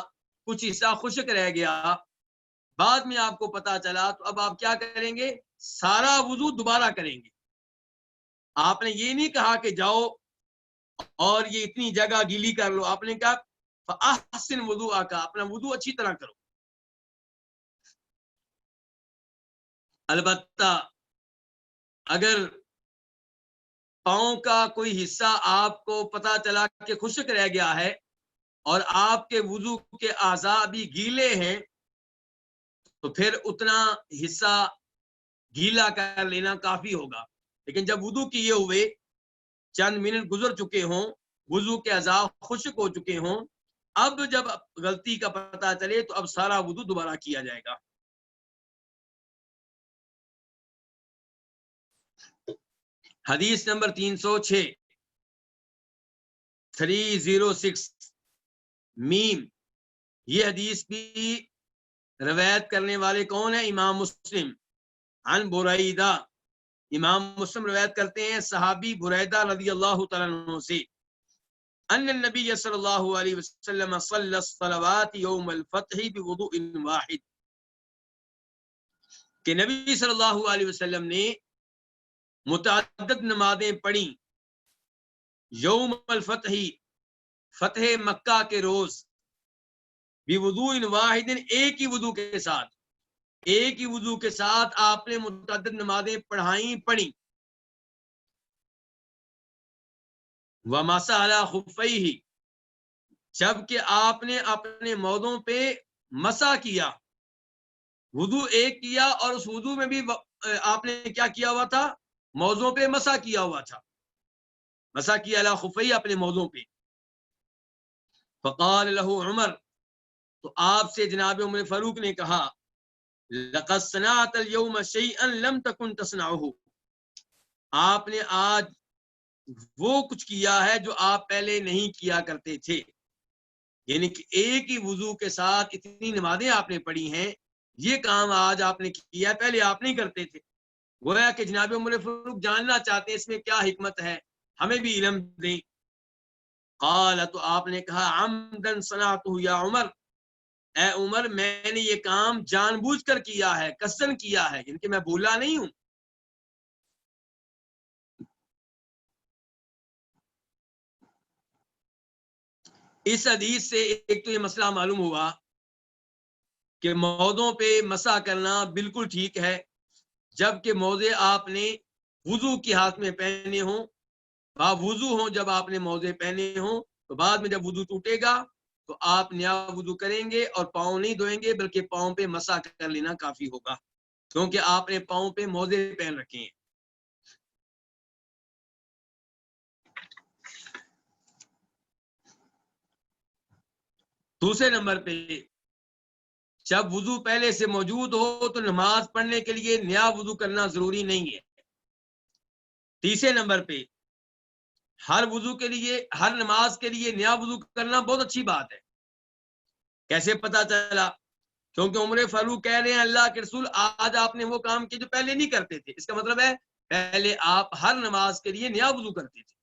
کچھ حصہ خشک رہ گیا، بعد میں آپ کو پتا چلا، تو اب آپ کیا کریں گے؟ سارا وضو دوبارہ کریں گے. آپ نے یہ نہیں کہا کہ جاؤ اور یہ اتنی جگہ گیلی کر لو، آپ نے کہا فاحسن وضوءک، اپنا وضو اچھی طرح کرو. البتہ اگر پاؤں کا کوئی حصہ آپ کو پتا چلا کہ خشک رہ گیا ہے اور آپ کے وضو کے اعضاء بھی گیلے ہیں، تو پھر اتنا حصہ گیلا کر لینا کافی ہوگا. لیکن جب وضو کیے ہوئے چند منٹ گزر چکے ہوں، وضو کے اعضاء خشک ہو چکے ہوں، اب جب غلطی کا پتہ چلے تو اب سارا وضو دوبارہ کیا جائے گا. حدیث نمبر 306 میم، یہ حدیث بھی روایت کرنے والے کون ہیں؟ امام مسلم. عن بریدہ، امام مسلم روایت کرتے ہیں صحابی بریدہ رضی اللہ تعالیٰ عنہ سے، ان النبی صلی اللہ علیہ وسلم صلی الصلوات یوم الفتح بوضوء واحد، کہ نبی صلی اللہ علیہ وسلم نے متعدد نمازیں پڑھی یوم الفتح، فتح مکہ کے روز، بوضوء واحد، ایک ہی وضو کے ساتھ، ایک ہی وضو کے ساتھ آپ نے متعدد نمازیں پڑھی. ومسح علی خفیہ، جبکہ آپ نے اپنے موضوع پہ مسح کیا، وضو ایک کیا اور اس وضو میں بھی آپ نے کیا کیا ہوا تھا؟ موضوع پہ مسح کیا ہوا تھا، مسح کیا علی خفیہ، اپنے موضوع پہ. فقال له عمر، تو آپ سے جناب عمر فاروق نے کہا لقد صنعت اليوم شيئا لم تكن تصنعه، آپ نے آج وہ کچھ کیا ہے جو آپ پہلے نہیں کیا کرتے تھے. یعنی کہ ایک ہی وضو کے ساتھ اتنی نمازیں آپ نے پڑھی ہیں، یہ کام آج آپ نے کیا ہے، پہلے آپ نہیں کرتے تھے. گویا کہ جناب عمر فاروق جاننا چاہتے ہیں اس میں کیا حکمت ہے، ہمیں بھی علم دیں. قال، تو آپ نے کہا عمدن صنعته یا عمر، اے عمر میں نے یہ کام جان بوجھ کر کیا ہے، قصدن کیا ہے، یعنی کہ میں بھولا نہیں ہوں. اس حدیث سے ایک تو یہ مسئلہ معلوم ہوا کہ موضوع پہ مسح کرنا بالکل ٹھیک ہے، جبکہ موزے آپ نے وضو کی حالت میں پہنے ہوں، وضو ہوں، جب آپ نے موزے پہنے ہوں تو بعد میں جب وضو ٹوٹے گا تو آپ نیا وضو کریں گے اور پاؤں نہیں دھوئیں گے، بلکہ پاؤں پہ مسح کر لینا کافی ہوگا، کیونکہ آپ نے پاؤں پہ موزے پہن رکھے ہیں. دوسرے نمبر پہ جب وضو پہلے سے موجود ہو تو نماز پڑھنے کے لیے نیا وضو کرنا ضروری نہیں ہے۔ تیسرے نمبر پہ ہر وضو کے لیے، ہر نماز کے لیے نیا وضو کرنا بہت اچھی بات ہے۔ کیسے پتا چلا؟ کیونکہ عمر فاروق کہہ رہے ہیں اللہ کے رسول آج آپ نے وہ کام کیے جو پہلے نہیں کرتے تھے۔ اس کا مطلب ہے پہلے آپ ہر نماز کے لیے نیا وضو کرتے تھے،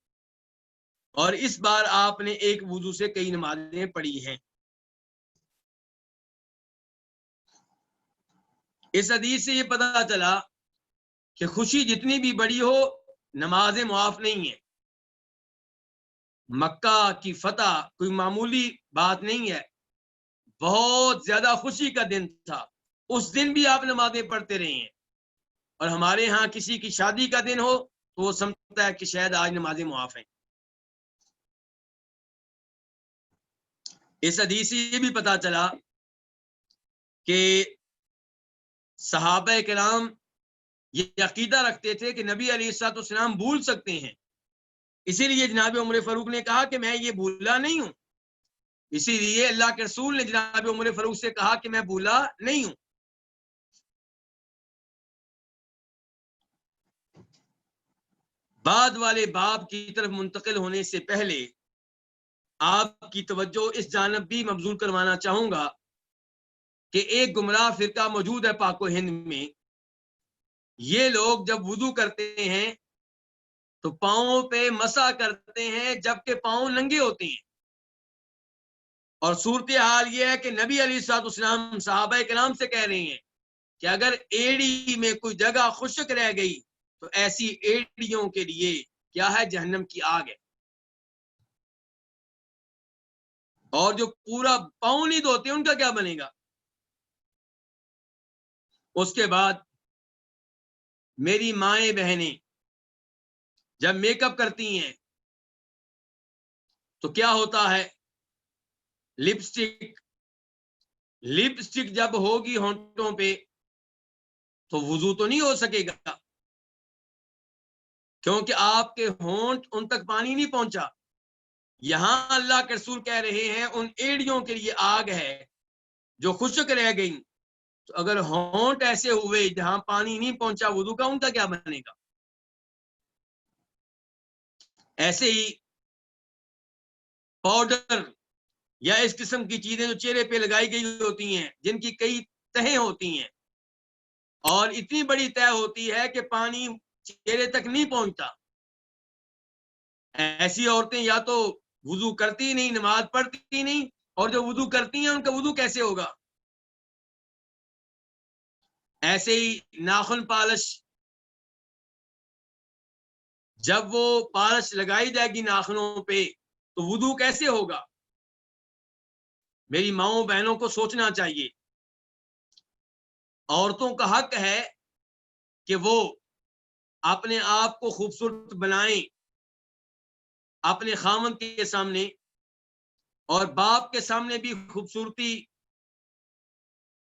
اور اس بار آپ نے ایک وضو سے کئی نمازیں پڑھی ہیں۔ اس حدیث سے یہ پتا چلا کہ خوشی جتنی بھی بڑی ہو نمازیں معاف نہیں ہیں۔ مکہ کی فتح کوئی معمولی بات نہیں ہے، بہت زیادہ خوشی کا دن تھا، اس دن بھی آپ نمازیں پڑھتے رہے ہیں۔ اور ہمارے ہاں کسی کی شادی کا دن ہو تو وہ سمجھتا ہے کہ شاید آج نمازیں معاف ہیں۔ اس حدیث سے یہ بھی پتا چلا کہ صحابہ کرام یہ عقیدہ رکھتے تھے کہ نبی علیہ الصلوۃ والسلام بھول سکتے ہیں، اسی لیے جناب عمر فاروق نے کہا کہ میں یہ بھولا نہیں ہوں۔ اسی لیے اللہ کے رسول نے جناب عمر فاروق سے کہا کہ میں بھولا نہیں ہوں۔ بعد والے باب کی طرف منتقل ہونے سے پہلے آپ کی توجہ اس جانب بھی مبذول کروانا چاہوں گا کہ ایک گمراہ فرقہ موجود ہے پاک و ہند میں۔ یہ لوگ جب وضو کرتے ہیں تو پاؤں پہ مسح کرتے ہیں جبکہ پاؤں ننگے ہوتے ہیں، اور صورتحال یہ ہے کہ نبی علیہ الصلوۃ والسلام صحابہ کرام سے کہہ رہے ہیں کہ اگر ایڑی میں کوئی جگہ خشک رہ گئی تو ایسی ایڑیوں کے لیے کیا ہے؟ جہنم کی آگ ہے۔ اور جو پورا پاؤں نہیں دھوتے ان کا کیا بنے گا؟ اس کے بعد میری مائیں بہنیں جب میک اپ کرتی ہیں تو کیا ہوتا ہے؟ لپسٹک جب ہوگی ہونٹوں پہ تو وضو تو نہیں ہو سکے گا، کیونکہ آپ کے ہونٹ ان تک پانی نہیں پہنچا۔ یہاں اللہ کے رسول کہہ رہے ہیں ان ایڑیوں کے لیے آگ ہے جو خشک رہ گئی، تو اگر ہونٹ ایسے ہوئے جہاں پانی نہیں پہنچا وضو کا، ان کا کیا بنے گا؟ ایسے ہی پاؤڈر یا اس قسم کی چیزیں جو چہرے پہ لگائی گئی ہوتی ہیں، جن کی کئی تہیں ہوتی ہیں اور اتنی بڑی تہ ہوتی ہے کہ پانی چہرے تک نہیں پہنچتا، ایسی عورتیں یا تو وضو کرتی نہیں، نماز پڑھتی نہیں، اور جو وضو کرتی ہیں ان کا وضو کیسے ہوگا؟ ایسے ہی ناخن پالش، جب وہ پالش لگائی جائے گی ناخنوں پہ تو وضو کیسے ہوگا؟ میری ماؤں بہنوں کو سوچنا چاہیے۔ عورتوں کا حق ہے کہ وہ اپنے آپ کو خوبصورت بنائیں اپنے خاوند کے سامنے، اور باپ کے سامنے بھی خوبصورتی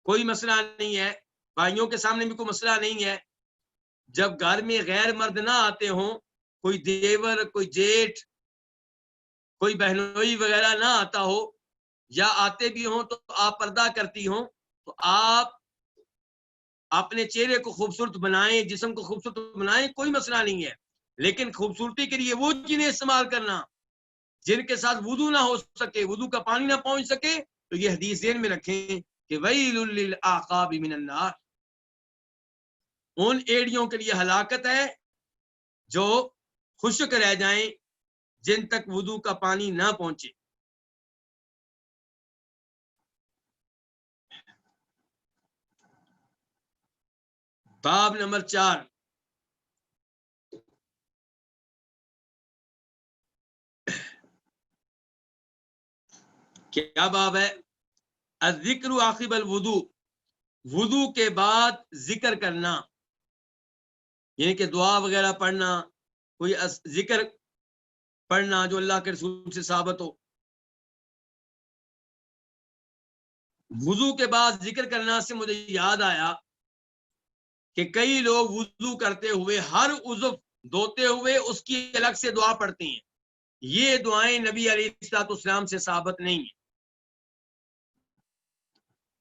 کوئی مسئلہ نہیں ہے، بھائیوں کے سامنے بھی کوئی مسئلہ نہیں ہے۔ جب گھر میں غیر مرد نہ آتے ہوں، کوئی دیور، کوئی جیٹھ، کوئی بہنوئی وغیرہ نہ آتا ہو، یا آتے بھی ہوں تو آپ پردہ کرتی ہوں، تو آپ اپنے چہرے کو خوبصورت بنائیں، جسم کو خوبصورت بنائیں، کوئی مسئلہ نہیں ہے۔ لیکن خوبصورتی کے لیے وہ چیزیں استعمال کرنا جن کے ساتھ وضو نہ ہو سکے، وضو کا پانی نہ پہنچ سکے، تو یہ حدیث ذہن میں رکھیں کہ ویل للعقاب من النار، ان ایڑیوں کے لیے ہلاکت ہے جو خشک رہ جائیں جن تک وضو کا پانی نہ پہنچے۔ باب نمبر 4، کیا باب ہے؟ الذکر عقب الوضو، وضو کے بعد ذکر کرنا، یعنی کہ دعا وغیرہ پڑھنا، کوئی ذکر پڑھنا جو اللہ کے رسول سے ثابت ہو۔ وضو کے بعد ذکر کرنا سے مجھے یاد آیا کہ کئی لوگ وضو کرتے ہوئے ہر عضو دھوتے ہوئے اس کی الگ سے دعا پڑھتے ہیں۔ یہ دعائیں نبی علیہ الصلوۃ والسلام سے ثابت نہیں ہیں۔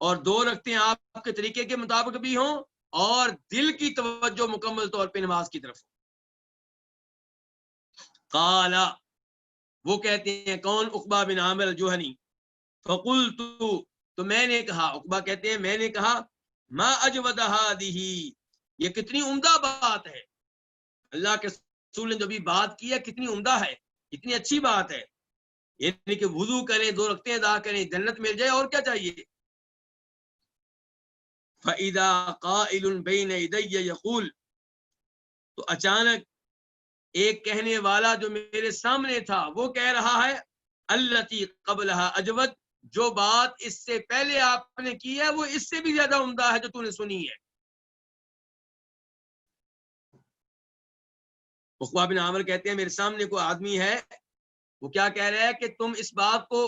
اور 2 رکھتے ہیں آپ کے طریقے کے مطابق بھی ہوں اور دل کی توجہ مکمل طور پہ نماز کی طرف. قال وہ کہتے ہیں کون؟ عقبہ بن عامر الجوہنی. فقلت تو میں نے کہا، عقبہ کہتے ہیں میں نے کہا ما اجود هذه، یہ کتنی عمدہ بات ہے، اللہ کے رسول نے جو بھی بات کی ہے کتنی عمدہ ہے، کتنی اچھی بات ہے، یعنی کہ وضو کریں 2 رکعتیں ادا کریں جنت مل جائے، اور کیا چاہیے. فَإِذَا قَائِلٌ بَيْنَ يَدَيَّ يَقُولُ، تو اچانک ایک کہنے والا جو میرے سامنے تھا وہ کہہ رہا ہے التی قبلها اجود، جو بات اس سے پہلے آپ نے کی ہے وہ اس سے بھی زیادہ عمدہ ہے جو تو نے سنی ہے. عقبہ بن عامر کہتے ہیں میرے سامنے کوئی آدمی ہے، وہ کیا کہہ رہا ہے کہ تم اس بات کو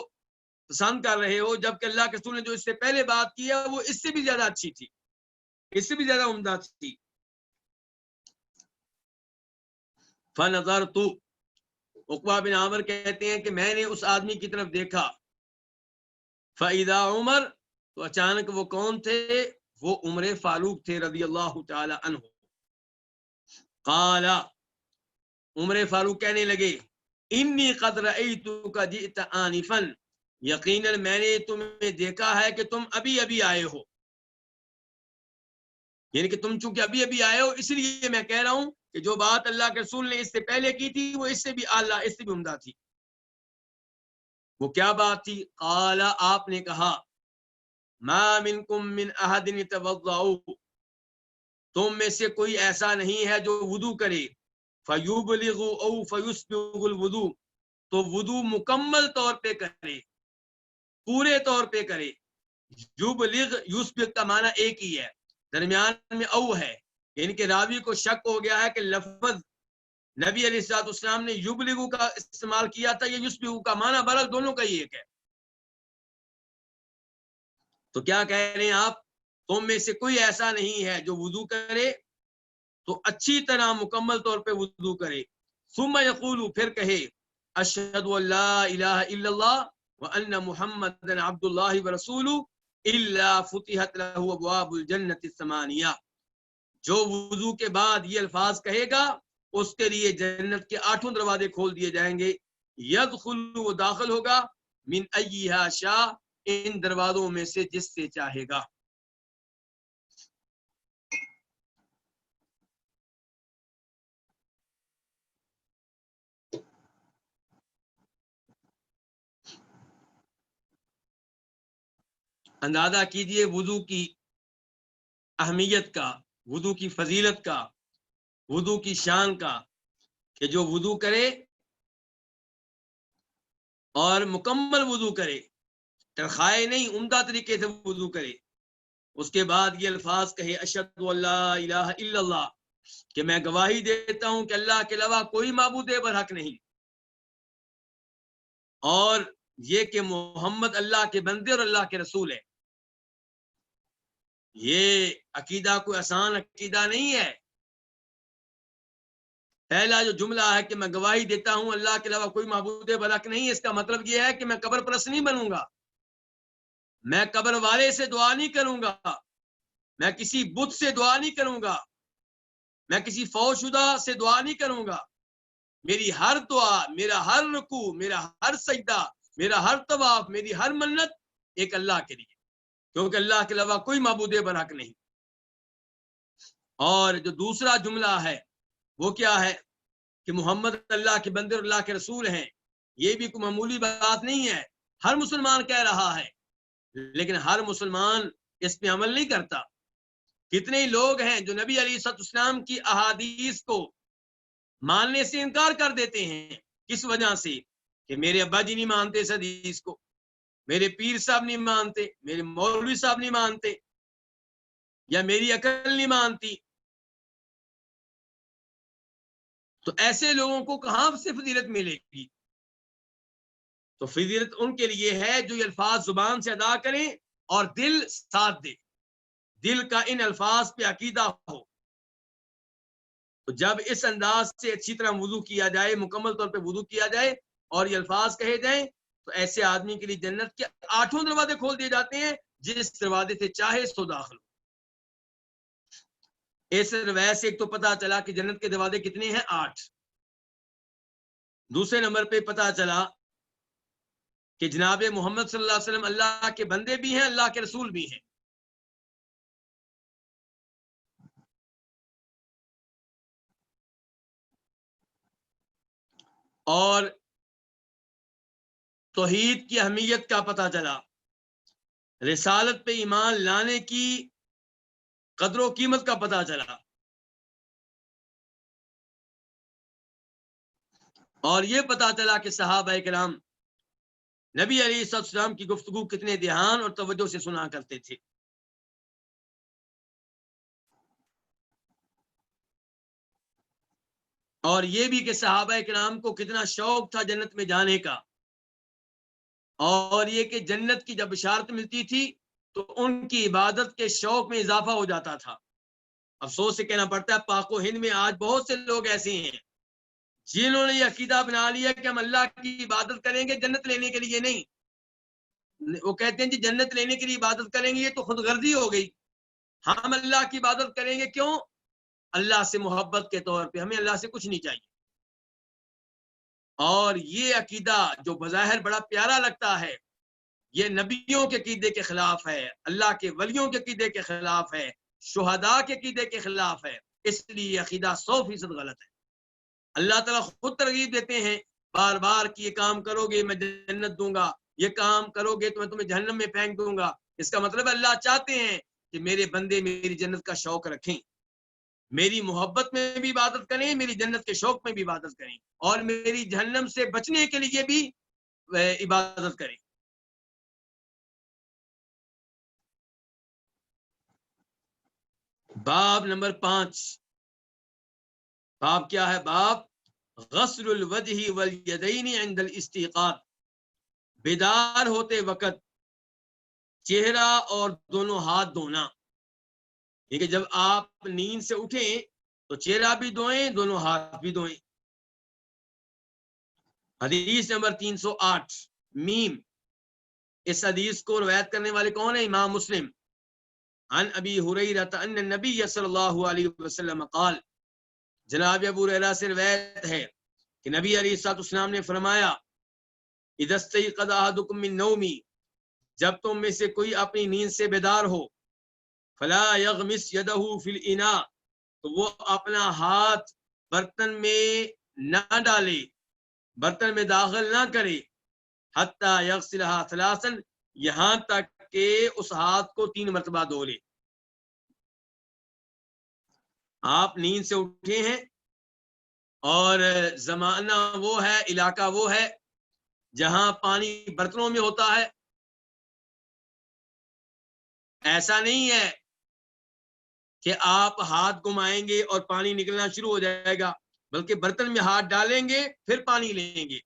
پسند کر رہے ہو جبکہ اللہ کے رسول نے جو اس سے پہلے بات کی ہے وہ اس سے بھی زیادہ اچھی تھی، اس سے بھی زیادہ عمدہ تھی. فنظرت، عقبہ بن عامر کہتے ہیں کہ میں نے اس آدمی کی طرف دیکھا. فَإِذَا عمر، تو اچانک وہ کون تھے؟ وہ عمر فاروق تھے رضی اللہ تعالی عنہ. قال، عمر فاروق کہنے لگے انی قد رأیتک جئت آنفا، یقیناً میں نے تمہیں دیکھا ہے کہ تم ابھی ابھی آئے ہو، یعنی کہ تم چونکہ ابھی ابھی آئے ہو اس لیے میں کہہ رہا ہوں کہ جو بات اللہ کے رسول نے اس سے پہلے کی تھی وہ اس سے بھی اعلیٰ، اس سے بھی عمدہ تھی. وہ کیا بات تھی؟ قال، آپ نے کہا ما منکم من احد یتوضأ، تم میں سے کوئی ایسا نہیں ہے جو وضو کرے فیبلغ او فیسبغ الوضو، تو وضو مکمل طور پہ کرے، پورے طور پہ کرے. یبلغ یسبغ کا معنی ایک ہی ہے، درمیان میں او ہے، یعنی کہ راوی کو شک ہو گیا ہے کہ لفظ نبی علیہ الصلوۃ والسلام نے یبلغ کا استعمال کیا تھا یا یسبغ کا، معنی برابر دونوں کا ہی ایک ہے. تو کیا کہہ رہے ہیں آپ؟ تم میں سے کوئی ایسا نہیں ہے جو وضو کرے تو اچھی طرح مکمل طور پہ وضو کرے. ثم یقول، پھر کہے اشہد ان لا الہ الا اللہ وان محمد عبد اللہ ورسولہ الا فتحت له ابواب الجنۃ الثمانیہ، جو وضو کے بعد یہ الفاظ کہے گا اس کے لیے جنت کے 8 دروازے کھول دیے جائیں گے. یدخل، وہ داخل ہوگا، من ایہا شاء، ان دروازوں میں سے جس سے چاہے گا. اندازہ کیجئے وضو کی اہمیت کا، وضو کی فضیلت کا، وضو کی شان کا، کہ جو وضو کرے اور مکمل وضو کرے، ترخائے نہیں، عمدہ طریقے سے وضو کرے، اس کے بعد یہ الفاظ کہے اشہد ان لا الہ الا اللہ، کہ میں گواہی دیتا ہوں کہ اللہ کے علاوہ کوئی معبود برحق نہیں، اور یہ کہ محمد اللہ کے بندے اور اللہ کے رسول ہے. یہ عقیدہ کوئی آسان عقیدہ نہیں ہے. پہلا جو جملہ ہے کہ میں گواہی دیتا ہوں اللہ کے علاوہ کوئی معبود برحق نہیں، اس کا مطلب یہ ہے کہ میں قبر پرست نہیں بنوں گا، میں قبر والے سے دعا نہیں کروں گا، میں کسی بت سے دعا نہیں کروں گا، میں کسی فوت شدہ سے دعا نہیں کروں گا. میری ہر دعا، میرا ہر رکوع، میرا ہر سجدہ، میرا ہر طواف، میری ہر منت ایک اللہ کے لیے، کیونکہ اللہ کے علاوہ کوئی معبود برحق نہیں. اور جو دوسرا جملہ ہے وہ کیا ہے کہ محمد اللہ کے بندے اور اللہ کے رسول ہیں. یہ بھی کوئی معمولی بات نہیں ہے، ہر مسلمان کہہ رہا ہے، لیکن ہر مسلمان اس پہ عمل نہیں کرتا. کتنے ہی لوگ ہیں جو نبی علیہ السلام کی احادیث کو ماننے سے انکار کر دیتے ہیں. کس وجہ سے؟ کہ میرے ابا جی نہیں مانتے اس حدیث کو، میرے پیر صاحب نہیں مانتے، میرے مولوی صاحب نہیں مانتے، یا میری عقل نہیں مانتی. تو ایسے لوگوں کو کہاں سے فضیلت ملے گی؟ تو فضیلت ان کے لیے ہے جو یہ الفاظ زبان سے ادا کریں اور دل ساتھ دے، دل کا ان الفاظ پہ عقیدہ ہو. تو جب اس انداز سے اچھی طرح وضو کیا جائے، مکمل طور پہ وضو کیا جائے اور یہ الفاظ کہے جائیں، تو ایسے آدمی کے لیے جنت کے 8 دروازے کھول دیے جاتے ہیں جس دروازے سے چاہے سو داخل ہو۔ اس روایت سے ایک تو پتا چلا کہ جنت کے دروازے کتنے ہیں؟ 8۔ دوسرے نمبر پہ پتا چلا کہ جناب محمد صلی اللہ علیہ وسلم اللہ کے بندے بھی ہیں، اللہ کے رسول بھی ہیں۔ اور توحید کی اہمیت کا پتہ چلا، رسالت پہ ایمان لانے کی قدر و قیمت کا پتہ چلا، اور یہ پتہ چلا کہ صحابہ کرام نبی علیہ السلام کی گفتگو کتنے دھیان اور توجہ سے سنا کرتے تھے۔ اور یہ بھی کہ صحابہ کرام کو کتنا شوق تھا جنت میں جانے کا، اور یہ کہ جنت کی جب بشارت ملتی تھی تو ان کی عبادت کے شوق میں اضافہ ہو جاتا تھا۔ افسوس سے کہنا پڑتا ہے پاک و ہند میں آج بہت سے لوگ ایسے ہیں جنہوں نے یہ عقیدہ بنا لیا کہ ہم اللہ کی عبادت کریں گے جنت لینے کے لیے نہیں۔ وہ کہتے ہیں جی جنت لینے کے لیے عبادت کریں گے، یہ تو خود غرضی ہو گئی۔ ہم اللہ کی عبادت کریں گے کیوں؟ اللہ سے محبت کے طور پہ، ہمیں اللہ سے کچھ نہیں چاہیے۔ اور یہ عقیدہ جو بظاہر بڑا پیارا لگتا ہے، یہ نبیوں کے عقیدے کے خلاف ہے، اللہ کے ولیوں کے عقیدے کے خلاف ہے، شہداء کے عقیدے کے خلاف ہے۔ اس لیے یہ عقیدہ 100% غلط ہے۔ اللہ تعالیٰ خود ترغیب دیتے ہیں بار بار کہ یہ کام کرو گے میں جنت دوں گا، یہ کام کرو گے تو میں تمہیں جہنم میں پھینک دوں گا۔ اس کا مطلب اللہ چاہتے ہیں کہ میرے بندے میری جنت کا شوق رکھیں، میری محبت میں بھی عبادت کریں، میری جنت کے شوق میں بھی عبادت کریں، اور میری جہنم سے بچنے کے لیے بھی عبادت کریں۔ باب نمبر 5۔ باب کیا ہے؟ باب غسل الوجہ والیدین عند الاستيقاظ، بیدار ہوتے وقت چہرہ اور دونوں ہاتھ دھونا۔ کہ جب آپ نیند سے اٹھیں تو چہرہ بھی دھوئیں، دونوں ہاتھ بھی دھوئیں۔ حدیث نمبر 308 میم۔ اس حدیث کو روایت کرنے والے کون ہیں؟ امام مسلم۔ عن ابی ہریرہ ان النبی صلی اللہ علیہ وسلم قال، جناب ابو ہریرہ سے روایت ہے کہ نبی علیہ السلام نے فرمایا، اذا استيقظ احدكم من نومه، جب تم میں سے کوئی اپنی نیند سے بیدار ہو، فلا يغمس يده في الاناء، تو وہ اپنا ہاتھ برتن میں نہ ڈالے، برتن میں داخل نہ کرے، حتی یغسلها ثلاثا، یہاں تک کہ اس ہاتھ کو 3 مرتبہ دھو لے۔ آپ نیند سے اٹھے ہیں اور زمانہ وہ ہے، علاقہ وہ ہے جہاں پانی برتنوں میں ہوتا ہے۔ ایسا نہیں ہے کہ آپ ہاتھ گھمائیں گے اور پانی نکلنا شروع ہو جائے گا، بلکہ برتن میں ہاتھ ڈالیں گے پھر پانی لیں گے۔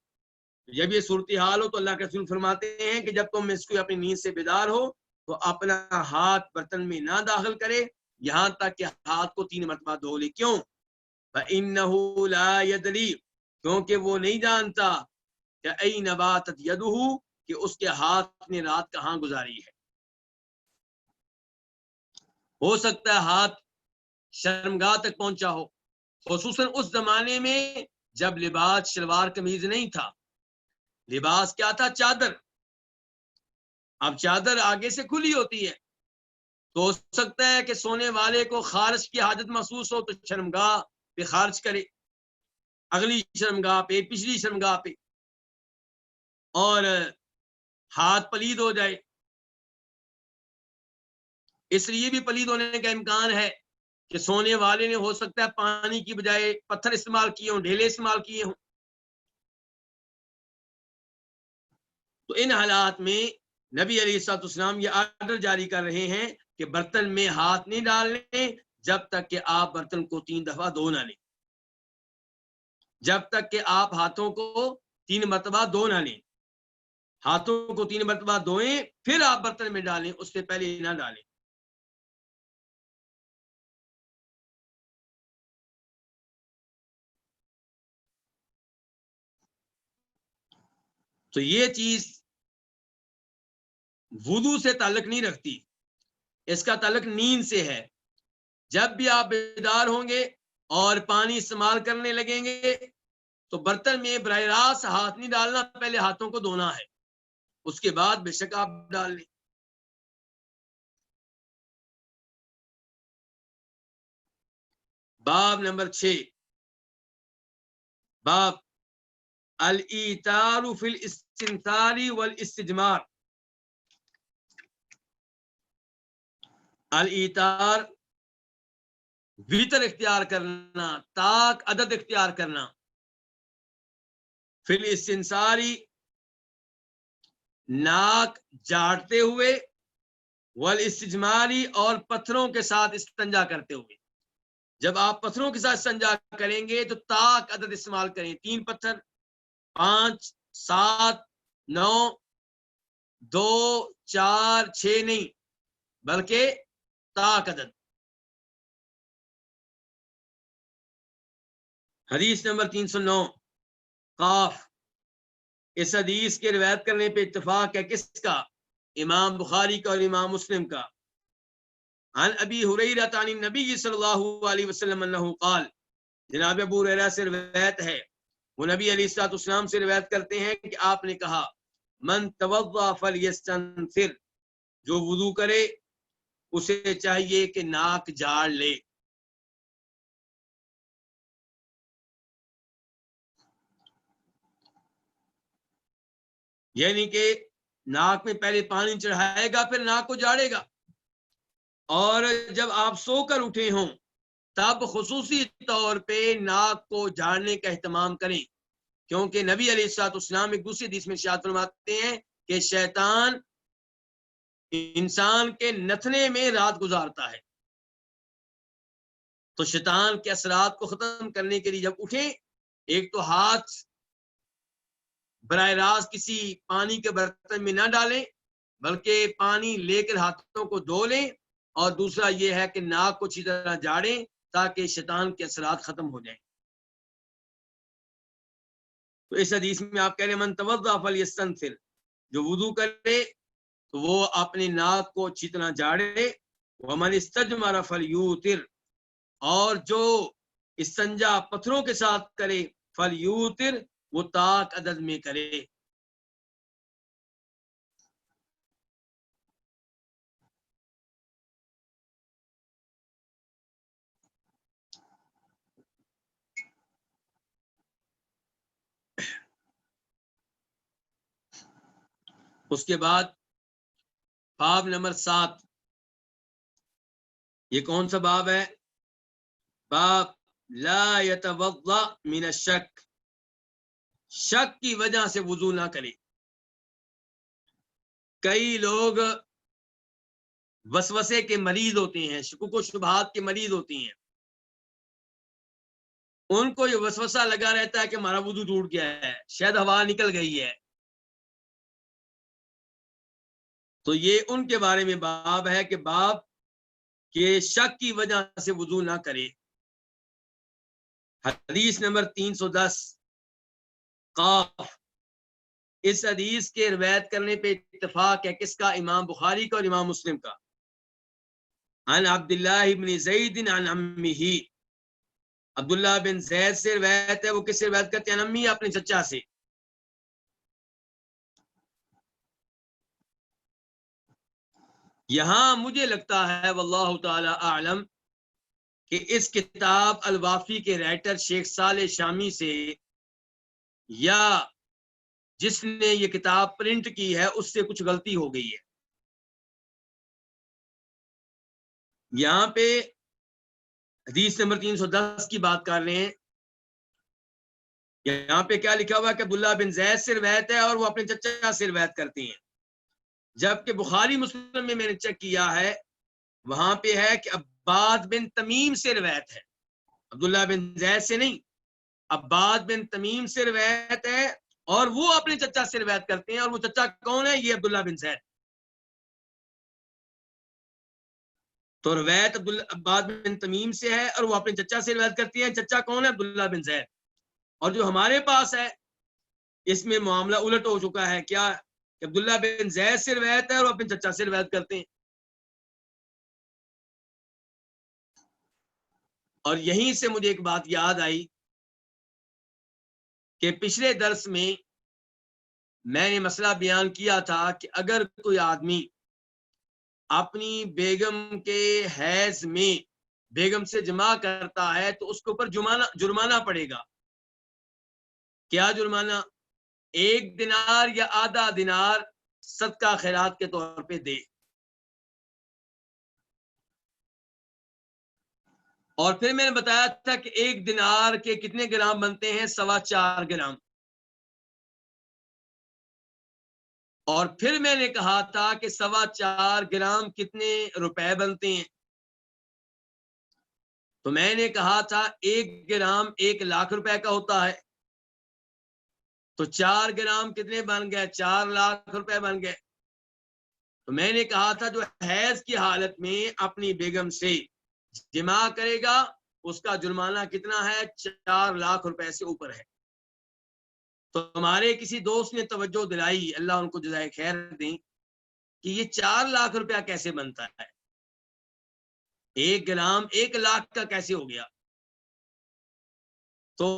جب یہ صورتحال ہو تو اللہ کے رسول فرماتے ہیں کہ جب تم اس کو اپنی نیند سے بیدار ہو تو اپنا ہاتھ برتن میں نہ داخل کرے یہاں تک کہ ہاتھ کو 3 مرتبہ دھو لے۔ کیوں؟ فَإِنَّهُ لَا يَدْرِي، کیونکہ وہ نہیں جانتا کہ أَيْنَ بَاتَتْ يَدُهُ، کہ اس کے ہاتھ نے رات کہاں گزاری ہے۔ ہو سکتا ہے ہاتھ شرمگاہ تک پہنچا ہو، خصوصاً اس زمانے میں جب لباس شلوار قمیض نہیں تھا، لباس کیا تھا؟ چادر۔ اب چادر آگے سے کھلی ہوتی ہے تو ہو سکتا ہے کہ سونے والے کو خارج کی حاجت محسوس ہو تو شرمگاہ پہ خارج کرے، اگلی شرمگاہ پہ، پچھلی شرمگاہ پہ، اور ہاتھ پلید ہو جائے۔ اس لیے بھی پلید ہونے کا امکان ہے کہ سونے والے نے ہو سکتا ہے پانی کی بجائے پتھر استعمال کیے ہوں، ڈھیلے استعمال کیے ہوں۔ تو ان حالات میں نبی علیہ السلام یہ آرڈر جاری کر رہے ہیں کہ برتن میں ہاتھ نہیں ڈالنے جب تک کہ آپ برتن کو 3 دفعہ دھو نہ لیں، جب تک کہ آپ ہاتھوں کو 3 مرتبہ دھو نہ لیں۔ ہاتھوں کو 3 مرتبہ دھوئیں پھر آپ برتن میں ڈالیں، اس سے پہلے نہ ڈالیں۔ تو یہ چیز وضو سے تعلق نہیں رکھتی، اس کا تعلق نیند سے ہے۔ جب بھی آپ بیدار ہوں گے اور پانی استعمال کرنے لگیں گے تو برتن میں براہ راست ہاتھ نہیں ڈالنا، پہلے ہاتھوں کو دھونا ہے، اس کے بعد بے شک آپ ڈال لیں۔ باب نمبر 6، باب الایتار فی الاستنثار والاستجمار۔ الایتار ویتر اختیار کرنا، طاق عدد اختیار کرنا، فی الاستنثاری ناک جاڑتے ہوئے، والاستجماری اور پتھروں کے ساتھ استنجا کرتے ہوئے۔ جب آپ پتھروں کے ساتھ استنجا کریں گے تو طاق عدد استعمال کریں، 3 پتھر، 5 7 9 2 4 6 نہیں، بلکہ طاق عدد۔ حدیث نمبر 309 قاف، اس حدیث کے روایت کرنے پہ اتفاق ہے کس کا؟ امام بخاری کا اور امام مسلم کا۔ عن ابی ہریرہ عن النبی صلی اللہ علیہ وسلم انہ قال، جناب ابو ہریرہ سے روایت ہے، وہ نبی علیہ الصلوۃ والسلام سے روایت کرتے ہیں کہ آپ نے کہا، من توضأ فلیستنثر، جو وضو کرے اسے چاہیے کہ ناک جاڑ لے۔ یعنی کہ ناک میں پہلے پانی چڑھائے گا پھر ناک کو جاڑے گا، اور جب آپ سو کر اٹھے ہوں تب خصوصی طور پہ ناک کو جاڑنے کا اہتمام کریں، کیونکہ نبی علیہ الصلوۃ والسلام ایک دوسری حدیث میں ارشاد فرماتے ہیں کہ شیطان انسان کے نتھنے میں رات گزارتا ہے، تو شیطان کے اثرات کو ختم کرنے کے لیے جب اٹھیں، ایک تو ہاتھ براہ راست کسی پانی کے برتن میں نہ ڈالیں بلکہ پانی لے کر ہاتھوں کو دھو لیں، اور دوسرا یہ ہے کہ ناک کو اچھی طرح جاڑیں تاکہ شیطان کے اثرات ختم ہو جائیں۔ تو اس حدیث میں آپ کہہ رہے ہیں من توضأ فلیستنثر، جو وضو کرے تو وہ اپنی ناک کو اچھی طرح جاڑے، ومن استجمر فلیوتر، اور جو استنجا پتھروں کے ساتھ کرے فلیوتر، وہ طاق عدد میں کرے۔ اس کے بعد باب نمبر 7، یہ کون سا باب ہے؟ باب لا يتوضأ من الشک، شک کی وجہ سے وضو نہ کرے۔ کئی لوگ وسوسے کے مریض ہوتے ہیں، شکوک و شبہات کے مریض ہوتے ہیں، ان کو یہ وسوسہ لگا رہتا ہے کہ ہمارا وضو ٹوٹ گیا ہے، شاید ہوا نکل گئی ہے، تو یہ ان کے بارے میں باب ہے کہ باب کہ شک کی وجہ سے وضو نہ کرے۔ حدیث نمبر 310 قاف، اس حدیث کے روایت کرنے پہ اتفاق ہے کس کا؟ امام بخاری کا اور امام مسلم کا۔ عن عبداللہ بن زید عن عمہ، عبداللہ بن زید سے روایت ہے، وہ کس سے روایت کرتے ہیں؟ امی، اپنے چچا سے۔ یہاں مجھے لگتا ہے واللہ تعالی اعلم کہ اس کتاب الوافی کے رائٹر شیخ صالح شامی سے یا جس نے یہ کتاب پرنٹ کی ہے اس سے کچھ غلطی ہو گئی ہے۔ یہاں پہ حدیث نمبر 310 کی بات کر رہے ہیں، یہاں پہ کیا لکھا ہوا ہے کہ عبداللہ بن زید سے روایت ہے اور وہ اپنے چچا سے روایت کرتے ہیں، جبکہ بخاری مسلم میں نے چیک کیا ہے وہاں پہ ہے کہ عباد بن تمیم سے روایت ہے، عبداللہ بن زید سے نہیں، عباد بن تمیم سے روایت ہے اور وہ اپنے چچا سے روایت کرتے ہیں، اور وہ چچا کون ہے؟ یہ عبداللہ بن زید۔ تو روایت عباد بن تمیم سے ہے اور وہ اپنے چچا سے روایت کرتی ہیں، چچا کون ہے؟ عبداللہ بن زید۔ اور جو ہمارے پاس ہے اس میں معاملہ الٹ ہو چکا ہے، کیا کہ عبداللہ بن زید سے روایت ہے اور وہ اپنے چچا سے روایت کرتے ہیں. اور یہیں سے مجھے ایک بات یاد آئی کہ پچھلے درس میں نے مسئلہ بیان کیا تھا کہ اگر کوئی آدمی اپنی بیگم کے حیض میں بیگم سے جماع کرتا ہے تو اس کے اوپر جرمانہ پڑے گا. کیا جرمانہ؟ 1 دینار یا آدھا دینار صدقہ خیرات کے طور پہ دے. اور پھر میں نے بتایا تھا کہ 1 دینار کے کتنے گرام بنتے ہیں؟ 4.25 گرام. اور پھر میں نے کہا تھا کہ 4.25 گرام کتنے روپے بنتے ہیں؟ تو میں نے کہا تھا 1 گرام 1 لاکھ روپے کا ہوتا ہے. تو 4 گرام کتنے بن گئے؟ 4 لاکھ روپے بن گئے. تو میں نے کہا تھا جو حیض کی حالت میں اپنی بیگم سے جماع کرے گا اس کا جرمانہ کتنا ہے؟ 4 لاکھ روپے سے اوپر ہے. تو ہمارے کسی دوست نے توجہ دلائی، اللہ ان کو جزائے خیر دیں، کہ یہ 4 لاکھ روپیہ کیسے بنتا ہے؟ 1 گرام 1 لاکھ کا کیسے ہو گیا؟ تو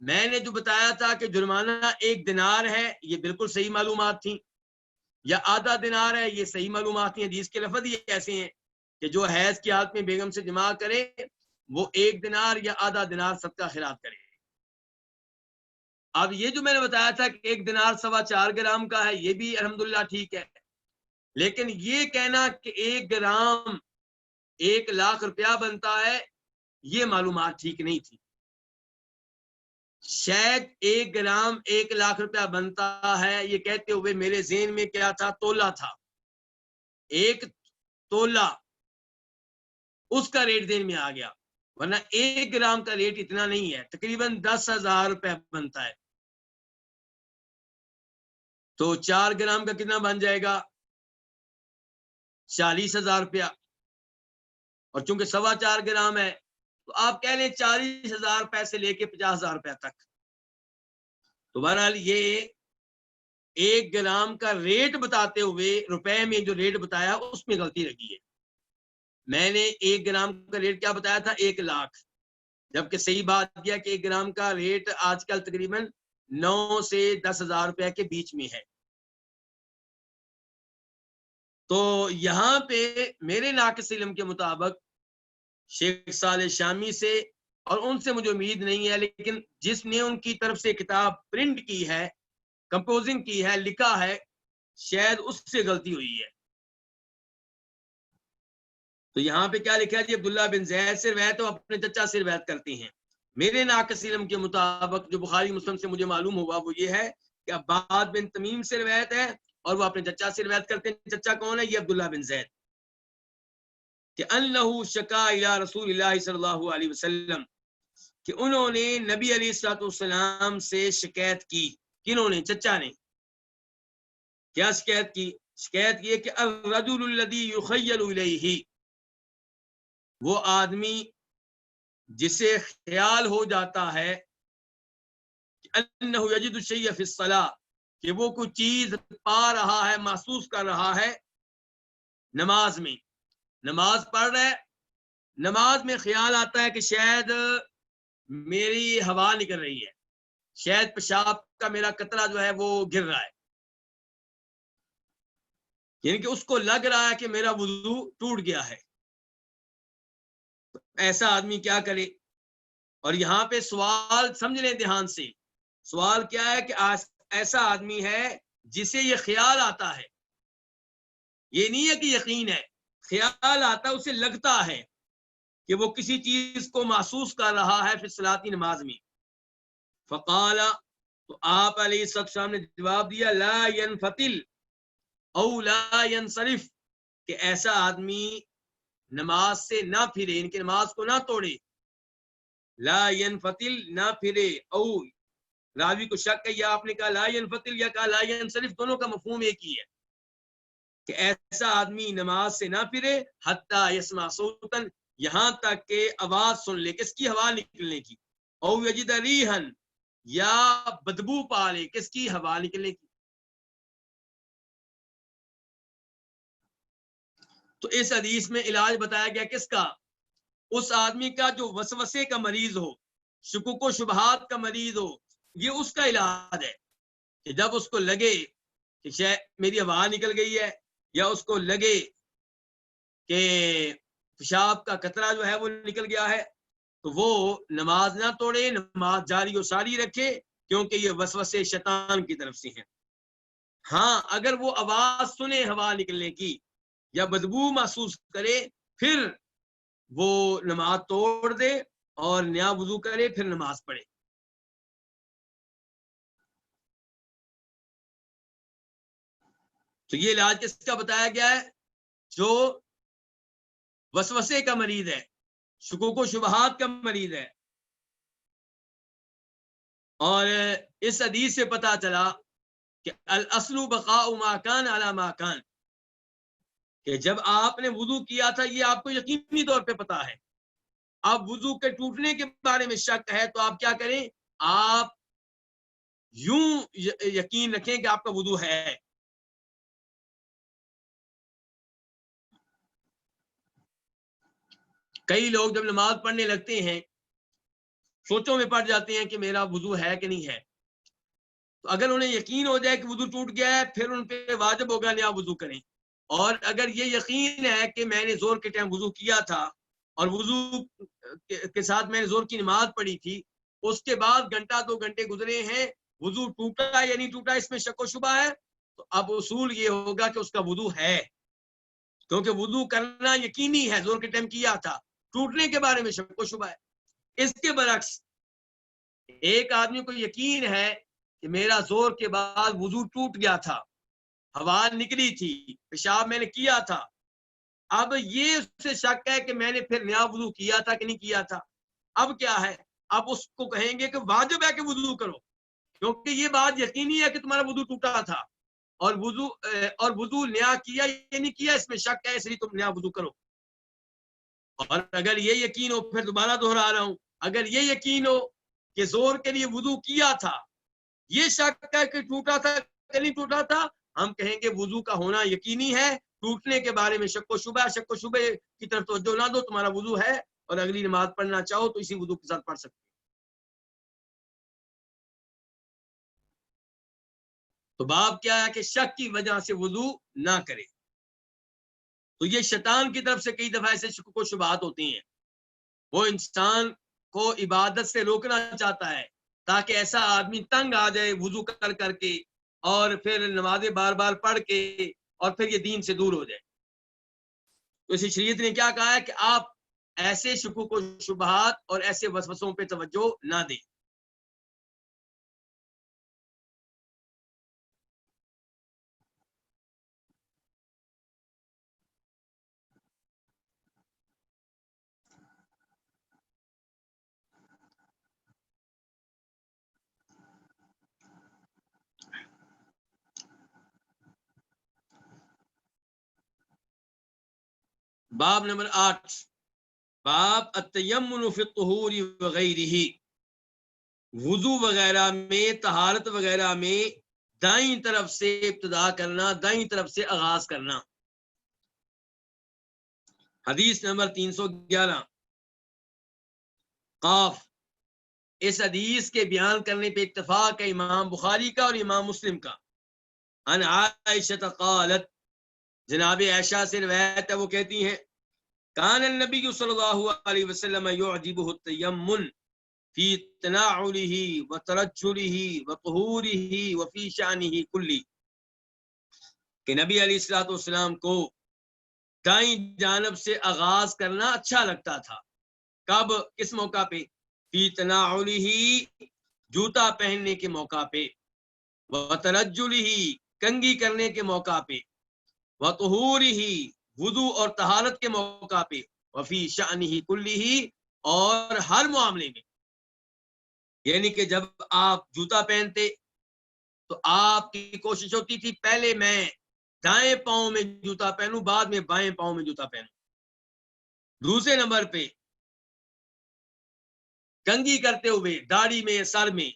میں نے جو بتایا تھا کہ جرمانہ 1 دینار ہے، یہ بالکل صحیح معلومات تھیں، یا آدھا دینار ہے، یہ صحیح معلومات تھیں. حدیث کے لفظ یہ ایسے ہیں کہ جو حیض کی حالت میں بیگم سے جماع کرے وہ 1 دینار یا آدھا دینار صدقہ خیرات کرے. اب یہ جو میں نے بتایا تھا کہ 1 دینار 4.25 گرام کا ہے، یہ بھی الحمدللہ ٹھیک ہے، لیکن یہ کہنا کہ 1 گرام 1 لاکھ روپیہ بنتا ہے، یہ معلومات ٹھیک نہیں تھی. شاید 1 گرام 1 لاکھ روپیہ بنتا ہے یہ کہتے ہوئے میرے ذہن میں کیا تھا؟ تولہ تھا. 1 تولہ اس کا ریٹ ذہن میں آ گیا، ورنہ 1 گرام کا ریٹ اتنا نہیں ہے، تقریباً 10,000 روپے بنتا ہے. تو 4 گرام کا کتنا بن جائے گا؟ 40,000 روپیہ. اور چونکہ 4.25 گرام ہے تو آپ کہہ لیں 40,000 روپے سے لے کے 50,000 روپے تک. تو بہرحال یہ 1 گرام کا ریٹ بتاتے ہوئے روپے میں جو ریٹ بتایا اس میں غلطی لگی ہے. میں نے 1 گرام کا ریٹ کیا بتایا تھا؟ 1 لاکھ، جبکہ صحیح بات کیا کہ 1 گرام کا ریٹ آج کل تقریباً 9 سے 10,000 روپے کے بیچ میں ہے. تو یہاں پہ میرے ناقص علم کے مطابق شیخ صالح شامی سے، اور ان سے مجھے امید نہیں ہے، لیکن جس نے ان کی طرف سے کتاب پرنٹ کی ہے، کمپوزنگ کی ہے، لکھا ہے، شاید اس سے غلطی ہوئی ہے. تو یہاں پہ کیا لکھا ہے جی؟ عبداللہ بن زید سے روایت ہے، اپنے چچا سے روایت کرتے ہیں. میرے ناقص علم کے مطابق جو بخاری مسلم سے مجھے معلوم ہوا وہ یہ ہے کہ عباد بن تمیم سے روایت ہے اور وہ اپنے چچا سے روایت کرتے ہیں. چچا کون ہے؟ یہ عبداللہ بن زید. کہ انہو شکا الی رسول اللہ صلی اللہ علیہ وسلم، کہ انہوں نے نبی علیہ الصلوۃ والسلام سے شکایت کی. کنہوں نے؟ چچا نے. کیا شکایت کی؟ شکایت یہ کہ الرجل الذی یخیل الیہ، وہ آدمی جسے خیال ہو جاتا ہے انہ یجد الشیء فی الصلاۃ، کہ وہ کوئی چیز پا رہا ہے، محسوس کر رہا ہے نماز میں. نماز پڑھ رہا ہے، نماز میں خیال آتا ہے کہ شاید میری ہوا نکل رہی ہے، شاید پیشاب کا میرا قطرہ جو ہے وہ گر رہا ہے، یعنی کہ اس کو لگ رہا ہے کہ میرا وضو ٹوٹ گیا ہے. ایسا آدمی کیا کرے؟ اور یہاں پہ سوال سمجھ لیں دھیان سے. سوال کیا ہے کہ ایسا آدمی ہے جسے یہ خیال آتا ہے، یہ نہیں ہے کہ یقین ہے، خیال آتا ہے، اسے لگتا ہے کہ وہ کسی چیز کو محسوس کر رہا ہے فی الصلاۃ، نماز میں. فقال، تو آپ علیہ السلام نے جواب دیا لا ينفتل او لا ينصرف، کہ ایسا آدمی نماز سے نہ پھرے، ان کی نماز کو نہ توڑے. لا ينفتل، نہ پھرے، او راوی کو شک ہے، یا آپ نے کہا لا ينفتل یا کہا لا ينصرف، دونوں کا مفہوم ایک ہی ہے کہ ایسا آدمی نماز سے نہ پھرے حتی یسمع صوتا، یہاں تک کہ آواز سن لے، کس کی؟ ہوا نکلنے کی. او یجد ریحا، یا بدبو پا لے، کس کی؟ ہوا نکلنے کی. تو اس حدیث میں علاج بتایا گیا کس کا؟ اس آدمی کا جو وسوسے کا مریض ہو، شکوک و شبہات کا مریض ہو، یہ اس کا علاج ہے کہ جب اس کو لگے کہ شاید میری ہوا نکل گئی ہے، یا اس کو لگے کہ پیشاب کا قطرہ جو ہے وہ نکل گیا ہے، تو وہ نماز نہ توڑے، نماز جاری و ساری رکھے، کیونکہ یہ وسوسے شیطان کی طرف سے ہیں۔ ہاں اگر وہ آواز سنے ہوا نکلنے کی یا بدبو محسوس کرے، پھر وہ نماز توڑ دے اور نیا وضو کرے، پھر نماز پڑھے۔ تو یہ علاج کس کا بتایا گیا ہے؟ جو وسوسے کا مریض ہے، شکوک و شبہات کا مریض ہے۔ اور اس حدیث سے پتہ چلا کہ الاصل بقاء ما کان علی ما کان، کہ جب آپ نے وضو کیا تھا یہ آپ کو یقینی طور پہ پتا ہے، اب وضو کے ٹوٹنے کے بارے میں شک ہے، تو آپ کیا کریں؟ آپ یوں یقین رکھیں کہ آپ کا وضو ہے۔ کئی لوگ جب نماز پڑھنے لگتے ہیں سوچوں میں پڑ جاتے ہیں کہ میرا وضو ہے کہ نہیں ہے، تو اگر انہیں یقین ہو جائے کہ وضو ٹوٹ گیا ہے، پھر ان پہ واجب ہوگا نیا وضو کریں۔ اور اگر یہ یقین ہے کہ میں نے زور کے ٹائم وضو کیا تھا اور وضو کے ساتھ میں نے زور کی نماز پڑھی تھی، اس کے بعد گھنٹہ 2 گھنٹے گزرے ہیں، وضو ٹوٹا یا نہیں ٹوٹا اس میں شک و شبہ ہے، تو اب اصول یہ ہوگا کہ اس کا وضو ہے، کیونکہ وضو کرنا یقینی ہے، زور کے ٹائم کیا تھا، ٹوٹنے کے بارے میں شک و شبہ ہے۔ اس کے برعکس ایک آدمی کو یقین ہے کہ میرا زور کے بعد وضو ٹوٹ گیا تھا، ہوا نکلی تھی، پیشاب میں نے کیا تھا، اب یہ اس سے شک ہے کہ میں نے پھر نیا وضو کیا تھا کہ نہیں کیا تھا، اب کیا ہے؟ اب اس کو کہیں گے کہ واجب ہے کہ وضو کرو، کیونکہ یہ بات یقینی ہے کہ تمہارا وضو ٹوٹا تھا، اور وضو نیا کیا یا نہیں کیا اس میں شک ہے، اس لیے تم نیا وضو کرو۔ اور اگر یہ یقین ہو، پھر دوبارہ دوہرا رہا ہوں، اگر یہ یقین ہو کہ زور کے لیے وضو کیا تھا، یہ شک ہے کہ ٹوٹا تھا کہ نہیں ٹوٹا تھا، ہم کہیں گے وضو کا ہونا یقینی ہے، ٹوٹنے کے بارے میں شک و شبہ کی طرف توجہ نہ دو، تمہارا وضو ہے، اور اگلی نماز پڑھنا چاہو تو اسی وضو کے ساتھ پڑھ سکتے۔ تو باب کیا ہے کہ شک کی وجہ سے وضو نہ کرے۔ تو یہ شیطان کی طرف سے کئی دفعہ ایسے شک و شبہات ہوتی ہیں، وہ انسان کو عبادت سے روکنا چاہتا ہے تاکہ ایسا آدمی تنگ آ جائے وضو کر کر کے، اور پھر نمازیں بار بار پڑھ کے، اور پھر یہ دین سے دور ہو جائے۔ تو اسی شریعت نے کیا کہا ہے کہ آپ ایسے شکوک و شبہات اور ایسے وسوسوں پہ توجہ نہ دیں۔ باب نمبر 8، باب التیمن فی الطہور وغیرہ، وضو وغیرہ میں، طہارت وغیرہ میں دائیں طرف سے ابتدا کرنا، دائیں طرف سے آغاز کرنا۔ حدیث نمبر 311، قاف۔ اس حدیث کے بیان کرنے پہ اتفاق ہے امام بخاری کا اور امام مسلم کا۔ عن عائشہ قالت، جناب عائشہ سے روایت ہے، وہ کہتی ہیں کان النبی صلی اللہ علیہ وسلم یعجبہ التیمن فی تناعلہ وترجلہ وطہورہ وفی شأنہ کلہ، کہ نبی علیہ الصلوۃ والسلام کو دائیں جانب سے آغاز کرنا اچھا لگتا تھا۔ کب؟ کس موقع پہ؟ فی تناعلہ، جوتا پہننے کے موقع پہ، وترجلہ، کنگھی کرنے کے موقع پہ، وطہورہ، وضو اور طہارت کے موقع پہ، وفی شأنہ کلہ، اور ہر معاملے میں۔ یعنی کہ جب آپ جوتا پہنتے تو آپ کی کوشش ہوتی تھی پہلے میں دائیں پاؤں میں جوتا پہنوں، بعد میں بائیں پاؤں میں جوتا پہنوں۔ دوسرے نمبر پہ کنگھی کرتے ہوئے داڑھی میں، سر میں،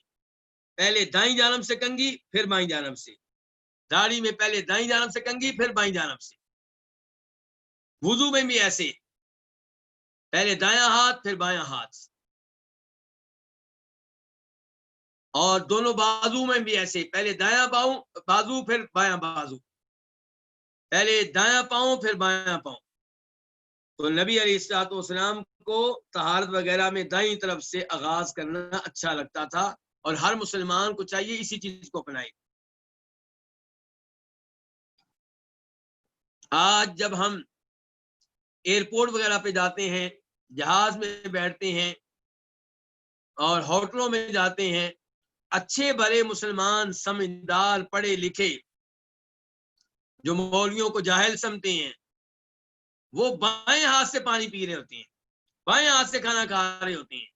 پہلے دائیں جانب سے کنگھی، پھر بائیں جانب سے، داڑھی میں پہلے دائیں جانب سے کنگھی، پھر بائیں جانب سے۔ وضو میں بھی ایسے، پہلے دایاں ہاتھ پھر بایاں ہاتھ، اور دونوں بازو میں بھی ایسے، پہلے دایاں بازو پھر بایاں بازو، پہلے دایاں پاؤں پھر بایاں پاؤں۔ تو نبی علیہ الصلوۃ والسلام کو طہارت وغیرہ میں دائیں طرف سے آغاز کرنا اچھا لگتا تھا، اور ہر مسلمان کو چاہیے اسی چیز کو اپنائے۔ آج جب ہم ایئرپورٹ وغیرہ پہ جاتے ہیں، جہاز میں بیٹھتے ہیں اور ہوٹلوں میں جاتے ہیں، اچھے بھلے مسلمان سمجھدار پڑھے لکھے جو مولویوں کو جاہل سمجھتے ہیں، وہ بائیں ہاتھ سے پانی پی رہے ہوتے ہیں، بائیں ہاتھ سے کھانا کھا رہے ہوتے ہیں،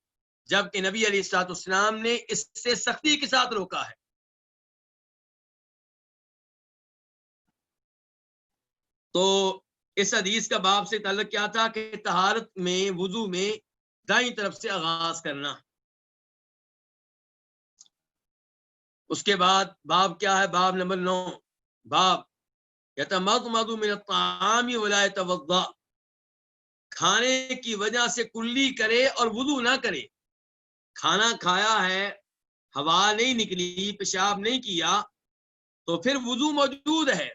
جبکہ نبی علیہ الصلوۃ والسلام نے اس سے سختی کے ساتھ روکا ہے۔ تو اس حدیث کا باب سے تعلق کیا تھا کہ طہارت میں وضو میں دائیں طرف سے آغاز کرنا۔ اس کے بعد باب کیا ہے؟ باب نمبر 9، باب یتمضمض من الطعام ولا يتوضا، کھانے کی وجہ سے کلی کرے اور وضو نہ کرے۔ کھانا کھایا ہے، ہوا نہیں نکلی، پیشاب نہیں کیا، تو پھر وضو موجود ہے،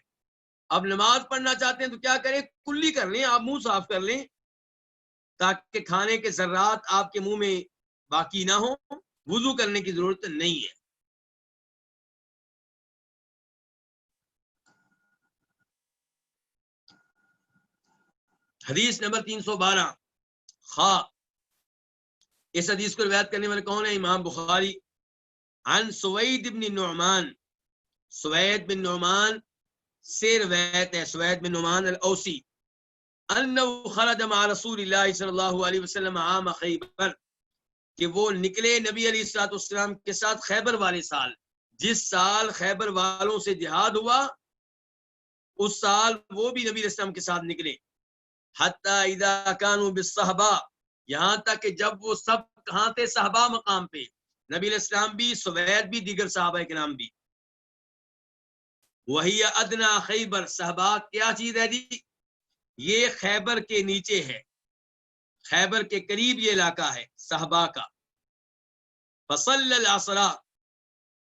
اب نماز پڑھنا چاہتے ہیں تو کیا کریں؟ کلی کر لیں، آپ منہ صاف کر لیں تاکہ کھانے کے ذرات آپ کے منہ میں باقی نہ ہو، وضو کرنے کی ضرورت نہیں ہے۔ حدیث نمبر 312، خا، اس حدیث کو روایت کرنے والے کون ہیں؟ امام بخاری۔ عن سوید بن نعمان، سوید بن نعمان سے روایت ہے، سوید بن نعمان الاوسی، انه خرج مع رسول اللہ صلی اللہ علیہ وسلم عام خیبر، کہ وہ نکلے نبی علیہ الصلوۃ والسلام کے ساتھ خیبر والے سال، جس سال خیبر والوں سے جہاد ہوا اس سال وہ بھی نبی علیہ السلام کے ساتھ نکلے۔ حتی اذا كانوا بالصحبہ، یہاں تک کہ جب وہ سب کہاں تھے؟ صحبہ مقام پہ، نبی علیہ السلام بھی، سوید بھی، دیگر صحابہ کرام بھی۔ وہی ادنا خیبر، صحبہ کیا چیز ہے جی؟ یہ خیبر کے نیچے ہے، خیبر کے قریب یہ علاقہ ہے صحبہ کا۔ فصلی العصر،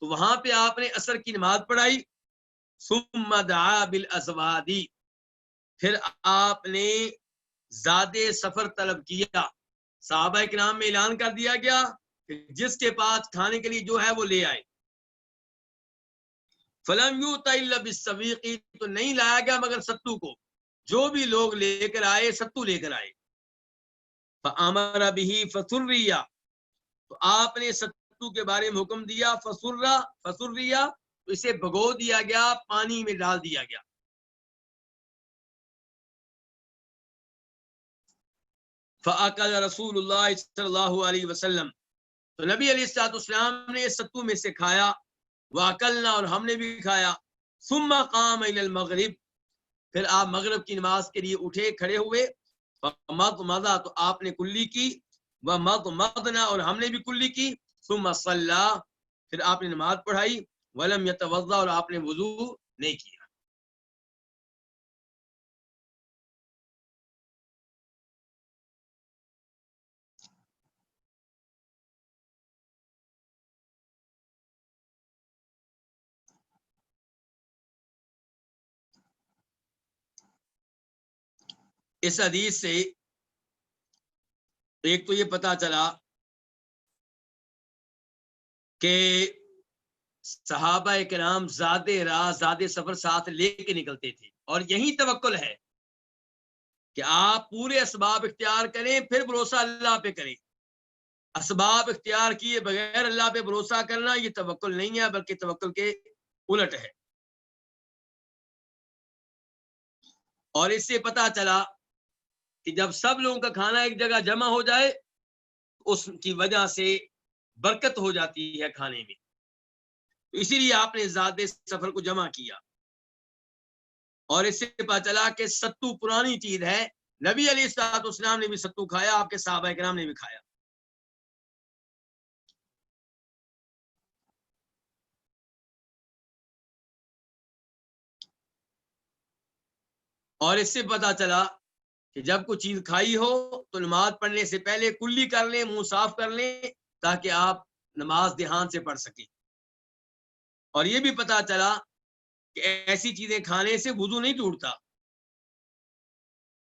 تو وہاں پہ آپ نے عصر کی نماز پڑھائی۔ ثم دعا بالازواد، پھر آپ نے زاد سفر طلب کیا، صحابہ کرام میں اعلان کر دیا گیا کہ جس کے پاس کھانے کے لیے جو ہے وہ لے آئے۔ فلم یؤت الا بالسویق، تو نہیں لایا گیا مگر ستو کو، جو بھی لوگ لے کر آئے ستو لے کر آئے۔ فامر به فسریا، تو آپ نے ستو کے بارے میں حکم دیا، فسریا، تو اسے بھگو دیا گیا، پانی میں ڈال دیا گیا۔ فاکل رسول اللہ صلی اللہ علیہ وسلم، تو نبی علیہ الصلوۃ والسلام نے ستو میں سے کھایا، واکلنا، اور ہم نے بھی کھایا۔ ثم قام الی المغرب، پھر آپ مغرب کی نماز کے لیے اٹھے، کھڑے ہوئے۔ فمضمض، تو آپ نے کلی کی، ومضمضنا، اور ہم نے بھی کلی کی۔ ثم صلی، پھر آپ نے نماز پڑھائی۔ ولم یتوضا، اور آپ نے وضو نہیں کیا۔ اس حدیث سے ایک تو یہ پتا چلا کہ صحابہ کرام زاد راہ، زاد سفر ساتھ لے کے نکلتے تھے، اور یہی توکل ہے کہ آپ پورے اسباب اختیار کریں، پھر بھروسہ اللہ پہ کریں۔ اسباب اختیار کیے بغیر اللہ پہ بھروسہ کرنا یہ توکل نہیں ہے، بلکہ توکل کے الٹ ہے۔ اور اس سے پتا چلا کہ جب سب لوگوں کا کھانا ایک جگہ جمع ہو جائے، اس کی وجہ سے برکت ہو جاتی ہے کھانے میں، تو اسی لیے آپ نے زاد سفر کو جمع کیا۔ اور اس سے پتا چلا کہ ستو پرانی چیز ہے، نبی علیہ الصلوۃ والسلام نے بھی ستو کھایا، آپ کے صحابہ کرام نے بھی کھایا۔ اور اس سے پتا چلا کہ جب کوئی چیز کھائی ہو تو نماز پڑھنے سے پہلے کلی کر لیں، منہ صاف کر لیں تاکہ آپ نماز دھیان سے پڑھ سکیں۔ اور یہ بھی پتا چلا کہ ایسی چیزیں کھانے سے وضو نہیں ٹوٹتا۔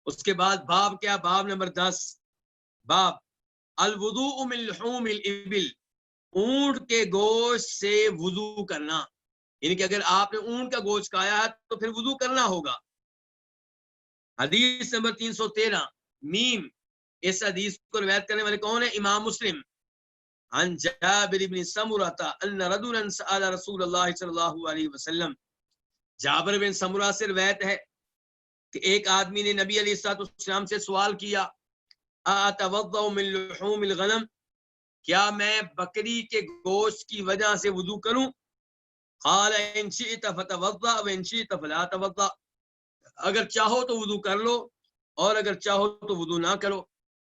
اس کے بعد باب کیا؟ باب نمبر 10، باب الوضوء من لحوم الابل، اونٹ کے گوشت سے وضو کرنا، یعنی کہ اگر آپ نے اونٹ کا گوشت کھایا ہے تو پھر وضو کرنا ہوگا۔ حدیث نمبر 313 میم، اس حدیث کو روایت کرنے والے کون ہیں؟ امام مسلم۔ عن جابر بن سمرہ ان رجلا سأل رسول اللہ صلی اللہ علیہ وسلم، جابر بن سمرہ سے روایت ہے کہ ایک آدمی نے نبی علیہ السلام سے سوال کیا، اتوضأ من لحوم الغنم، کیا میں بکری کے گوشت کی وجہ سے وضو کروں؟ قال ان شئت فتوضأ وان شئت فلا توضأ، اگر چاہو تو وضو کر لو اور اگر چاہو تو وضو نہ کرو،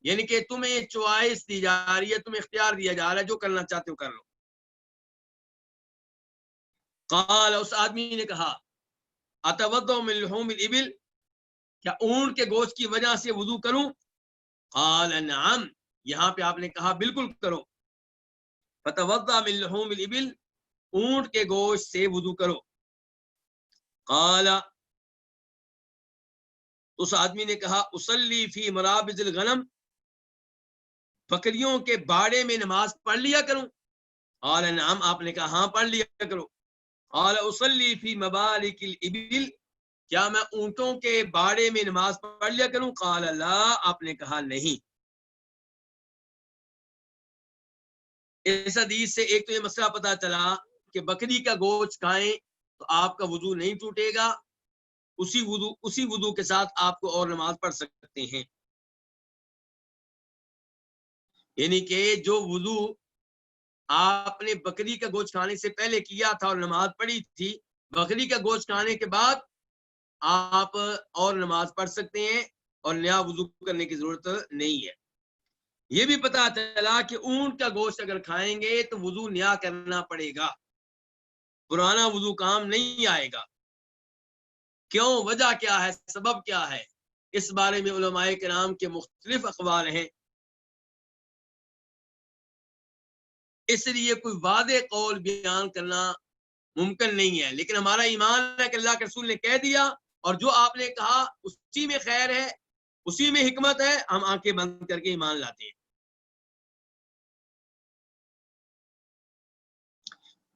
یعنی کہ تمہیں چوائس دی جا رہی ہے، تمہیں اختیار دیا جا رہا ہے، جو کرنا چاہتے ہو کر لو۔ قال، اس آدمی نے کہا، اتوضأ من لحوم الابل، کیا اونٹ کے گوشت کی وجہ سے وضو کروں؟ قال نعم، یہاں پہ آپ نے کہا بالکل کرو، فتوضأ من لحوم الابل، اونٹ کے گوشت سے وضو کرو۔ قال، اس آدمی نے کہا، اصلی فی مرابض الغنم، بکریوں کے باڑے میں نماز پڑھ لیا کروں؟ قال نعم، آپ نے کہا ہاں پڑھ لیا کرو۔ قال اصلی فی مبارک الابل، کیا میں اونٹوں کے باڑے میں نماز پڑھ لیا کروں؟ قال لا، آپ نے کہا نہیں۔ اس حدیث سے ایک تو یہ مسئلہ پتا چلا کہ بکری کا گوشت کھائیں تو آپ کا وضو نہیں ٹوٹے گا، اسی وضو کے ساتھ آپ کو اور نماز پڑھ سکتے ہیں، یعنی کہ جو وضو آپ نے بکری کا گوشت کھانے سے پہلے کیا تھا اور نماز پڑھی تھی، بکری کا گوشت کھانے کے بعد آپ اور نماز پڑھ سکتے ہیں اور نیا وضو کرنے کی ضرورت نہیں ہے۔ یہ بھی پتا چلا کہ اونٹ کا گوشت اگر کھائیں گے تو وضو نیا کرنا پڑے گا، پرانا وضو کام نہیں آئے گا۔ کیوں؟ وجہ کیا ہے، سبب کیا ہے؟ اس بارے میں علماء کرام کے مختلف اقوال ہیں، اس لیے کوئی واضح قول بیان کرنا ممکن نہیں ہے، لیکن ہمارا ایمان ہے کہ اللہ کے رسول نے کہہ دیا اور جو آپ نے کہا اسی میں خیر ہے، اسی میں حکمت ہے، ہم آنکھیں بند کر کے ایمان لاتے ہیں۔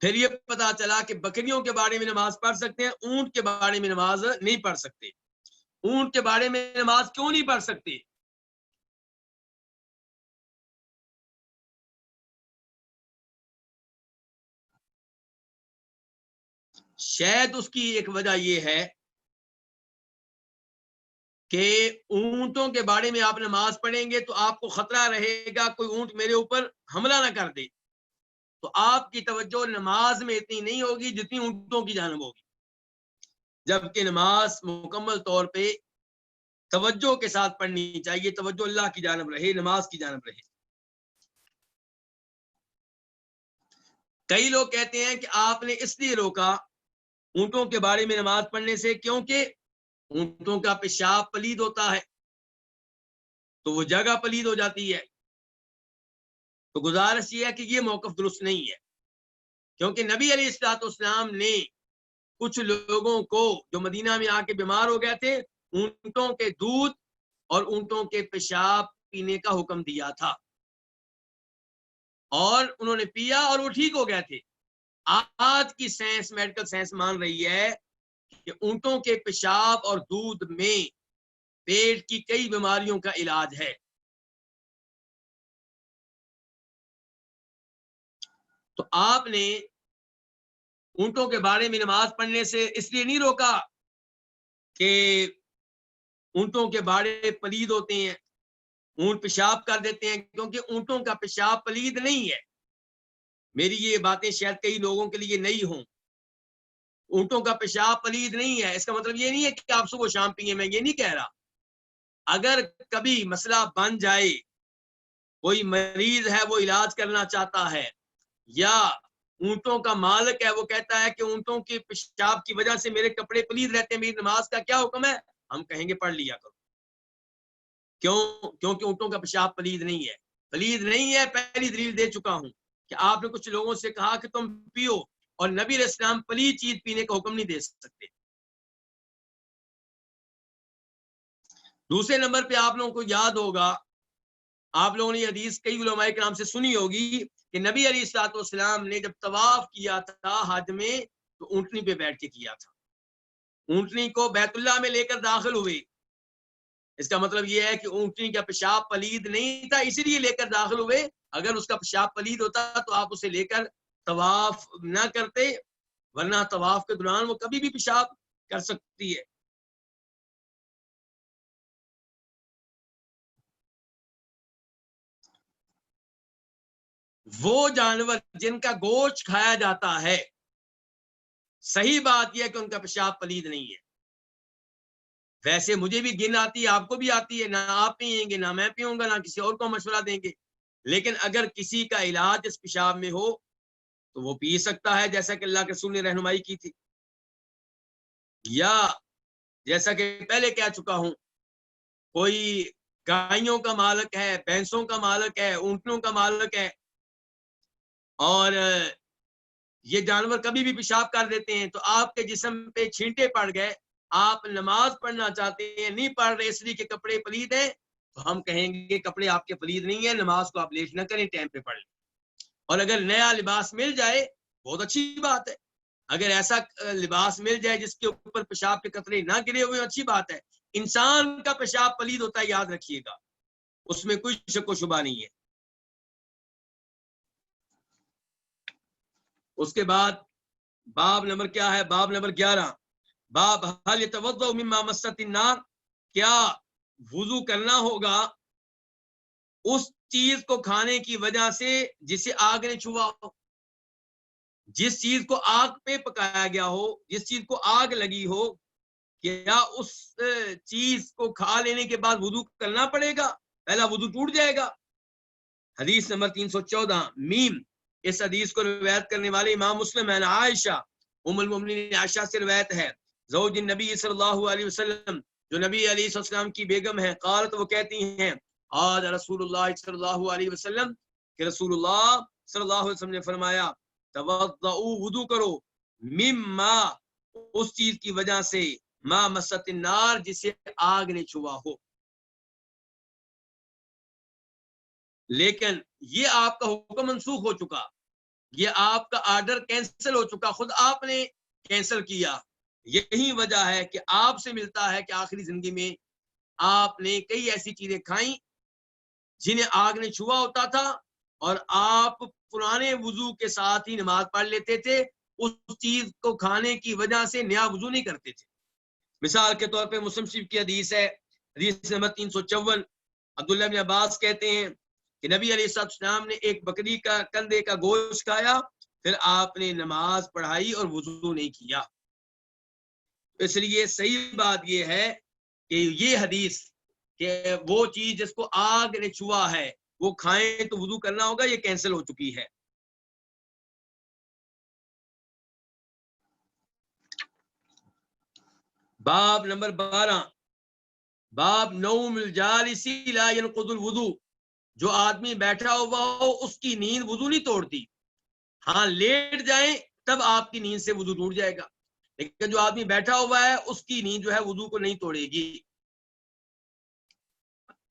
پھر یہ پتا چلا کہ بکریوں کے بارے میں نماز پڑھ سکتے ہیں، اونٹ کے بارے میں نماز نہیں پڑھ سکتے۔ اونٹ کے بارے میں نماز کیوں نہیں پڑھ سکتے؟ شاید اس کی ایک وجہ یہ ہے کہ اونٹوں کے بارے میں آپ نماز پڑھیں گے تو آپ کو خطرہ رہے گا کوئی اونٹ میرے اوپر حملہ نہ کر دے، تو آپ کی توجہ نماز میں اتنی نہیں ہوگی جتنی اونٹوں کی جانب ہوگی، جبکہ نماز مکمل طور پہ توجہ کے ساتھ پڑھنی چاہیے، توجہ اللہ کی جانب رہے، نماز کی جانب رہے۔ کئی لوگ کہتے ہیں کہ آپ نے اس لیے روکا اونٹوں کے بارے میں نماز پڑھنے سے کیونکہ اونٹوں کا پیشاب پلید ہوتا ہے تو وہ جگہ پلید ہو جاتی ہے، تو گزارش یہ ہے کہ یہ موقف درست نہیں ہے، کیونکہ نبی علیہ السلام نے کچھ لوگوں کو جو مدینہ میں آ کے بیمار ہو گئے تھے، اونٹوں کے دودھ اور اونٹوں کے پیشاب پینے کا حکم دیا تھا اور انہوں نے پیا اور وہ ٹھیک ہو گئے تھے۔ آج کی سائنس، میڈیکل سائنس مان رہی ہے کہ اونٹوں کے پیشاب اور دودھ میں پیٹ کی کئی بیماریوں کا علاج ہے۔ تو آپ نے اونٹوں کے بارے میں نماز پڑھنے سے اس لیے نہیں روکا کہ اونٹوں کے باڑے پلید ہوتے ہیں، اونٹ پیشاب کر دیتے ہیں، کیونکہ اونٹوں کا پیشاب پلید نہیں ہے۔ میری یہ باتیں شاید کئی لوگوں کے لیے نئی ہوں، اونٹوں کا پیشاب پلید نہیں ہے، اس کا مطلب یہ نہیں ہے کہ آپ صبح شام پیئیں، میں یہ نہیں کہہ رہا۔ اگر کبھی مسئلہ بن جائے، کوئی مریض ہے وہ علاج کرنا چاہتا ہے یا اونٹوں کا مالک ہے وہ کہتا ہے کہ اونٹوں کے پیشاب کی وجہ سے میرے کپڑے پلید رہتے ہیں، میری نماز کا کیا حکم ہے، ہم کہیں گے پڑھ لیا کرو۔ کیونکہ اونٹوں کا پیشاب پلید نہیں ہے. پلید نہیں ہے پہلی دلیل دے چکا ہوں کہ آپ نے کچھ لوگوں سے کہا کہ تم پیو، اور نبی علیہ السلام پلید چیز پینے کا حکم نہیں دے سکتے. دوسرے نمبر پہ آپ لوگوں کو یاد ہوگا، آپ لوگوں نے یہ حدیث کئی علماء کرام سے سنی ہوگی کہ نبی علیہ الصلوۃ والسلام نے جب طواف کیا تھا حج میں تو اونٹنی پہ بیٹھ کے کیا تھا. اونٹنی کو بیت اللہ میں لے کر داخل ہوئے. اس کا مطلب یہ ہے کہ اونٹنی کا پیشاب پلید نہیں تھا اسی لیے لے کر داخل ہوئے. اگر اس کا پیشاب پلید ہوتا تو آپ اسے لے کر طواف نہ کرتے، ورنہ طواف کے دوران وہ کبھی بھی پیشاب کر سکتی ہے. وہ جانور جن کا گوشت کھایا جاتا ہے، صحیح بات یہ ہے کہ ان کا پیشاب پلید نہیں ہے. ویسے مجھے بھی گن آتی ہے، آپ کو بھی آتی ہے، نہ آپ پیئیں گے نہ میں پیوں گا نہ کسی اور کو مشورہ دیں گے. لیکن اگر کسی کا علاج اس پیشاب میں ہو تو وہ پی سکتا ہے، جیسا کہ اللہ کے رسول نے رہنمائی کی تھی. یا جیسا کہ پہلے کہہ چکا ہوں، کوئی گائیوں کا مالک ہے، بھینسوں کا مالک ہے، اونٹنوں کا مالک ہے، اور یہ جانور کبھی بھی پیشاب کر دیتے ہیں تو آپ کے جسم پہ چھینٹے پڑ گئے، آپ نماز پڑھنا چاہتے ہیں، نہیں پڑھ رہے اس لیے کہ کپڑے پلید ہیں، تو ہم کہیں گے کپڑے آپ کے پلید نہیں ہیں، نماز کو آپ لیٹ نہ کریں، ٹائم پہ پڑھ لیں. اور اگر نیا لباس مل جائے بہت اچھی بات ہے. اگر ایسا لباس مل جائے جس کے اوپر پیشاب کے قطرے نہ گرے ہوئے اچھی بات ہے. انسان کا پیشاب پلید ہوتا ہے، یاد رکھیے گا، اس میں کوئی شک و شبہ نہیں ہے. اس کے بعد باب نمبر کیا ہے؟ باب نمبر 11. باب حل یتوضا مما مست النار، کیا وضو کرنا ہوگا اس چیز کو کھانے کی وجہ سے جسے آگ نے چھوا ہو. جس چیز کو آگ پہ پکایا گیا ہو، جس چیز کو آگ لگی ہو، کیا اس چیز کو کھا لینے کے بعد وضو کرنا پڑے گا؟ پہلا وضو ٹوٹ جائے گا. حدیث نمبر 314 میم. اس حدیث کو روایت کرنے والے امام مسلم ہے. عائشہ ام المؤمنین عائشہ سے روایت ہے، زوج النبی صلی اللہ علیہ وسلم، جو نبی علیہ السلام کی بیگم ہے، قالت، وہ کہتی ہیں، آج رسول اللہ صلی اللہ علیہ وسلم، کہ رسول اللہ صلی اللہ علیہ وسلم نے فرمایا، توضؤ، وضو کرو، مما، اس چیز کی وجہ سے، ما مست النار، جسے آگ نے چھوا ہو. لیکن یہ آپ کا حکم منسوخ ہو چکا، یہ آپ کا آرڈر کینسل ہو چکا، خود آپ نے کینسل کیا. یہی وجہ ہے کہ آپ سے ملتا ہے کہ آخری زندگی میں آپ نے کئی ایسی چیزیں کھائیں جنہیں آگ نے چھوا ہوتا تھا، اور آپ پرانے وضو کے ساتھ ہی نماز پڑھ لیتے تھے، اس چیز کو کھانے کی وجہ سے نیا وضو نہیں کرتے تھے. مثال کے طور پہ مسلم شریف کی حدیث ہے، حدیث نمبر 354. عبداللہ بن عباس کہتے ہیں کہ نبی علیہ السلام نے ایک بکری کا کندھے کا گوشت کھایا، پھر آپ نے نماز پڑھائی اور وضو نہیں کیا. اس لیے صحیح بات یہ ہے کہ یہ حدیث کہ وہ چیز جس کو آگ نے چھوا ہے وہ کھائیں تو وضو کرنا ہوگا، یہ کینسل ہو چکی ہے. باب نمبر 12. باب نوم الجالس لا ينقض الوضو، جو آدمی بیٹھا ہوا ہو اس کی نیند وضو نہیں توڑتی. ہاں لیٹ جائیں تب آپ کی نیند سے وضو ٹوٹ جائے گا، لیکن جو آدمی بیٹھا ہوا ہے اس کی نیند جو ہے وضو کو نہیں توڑے گی.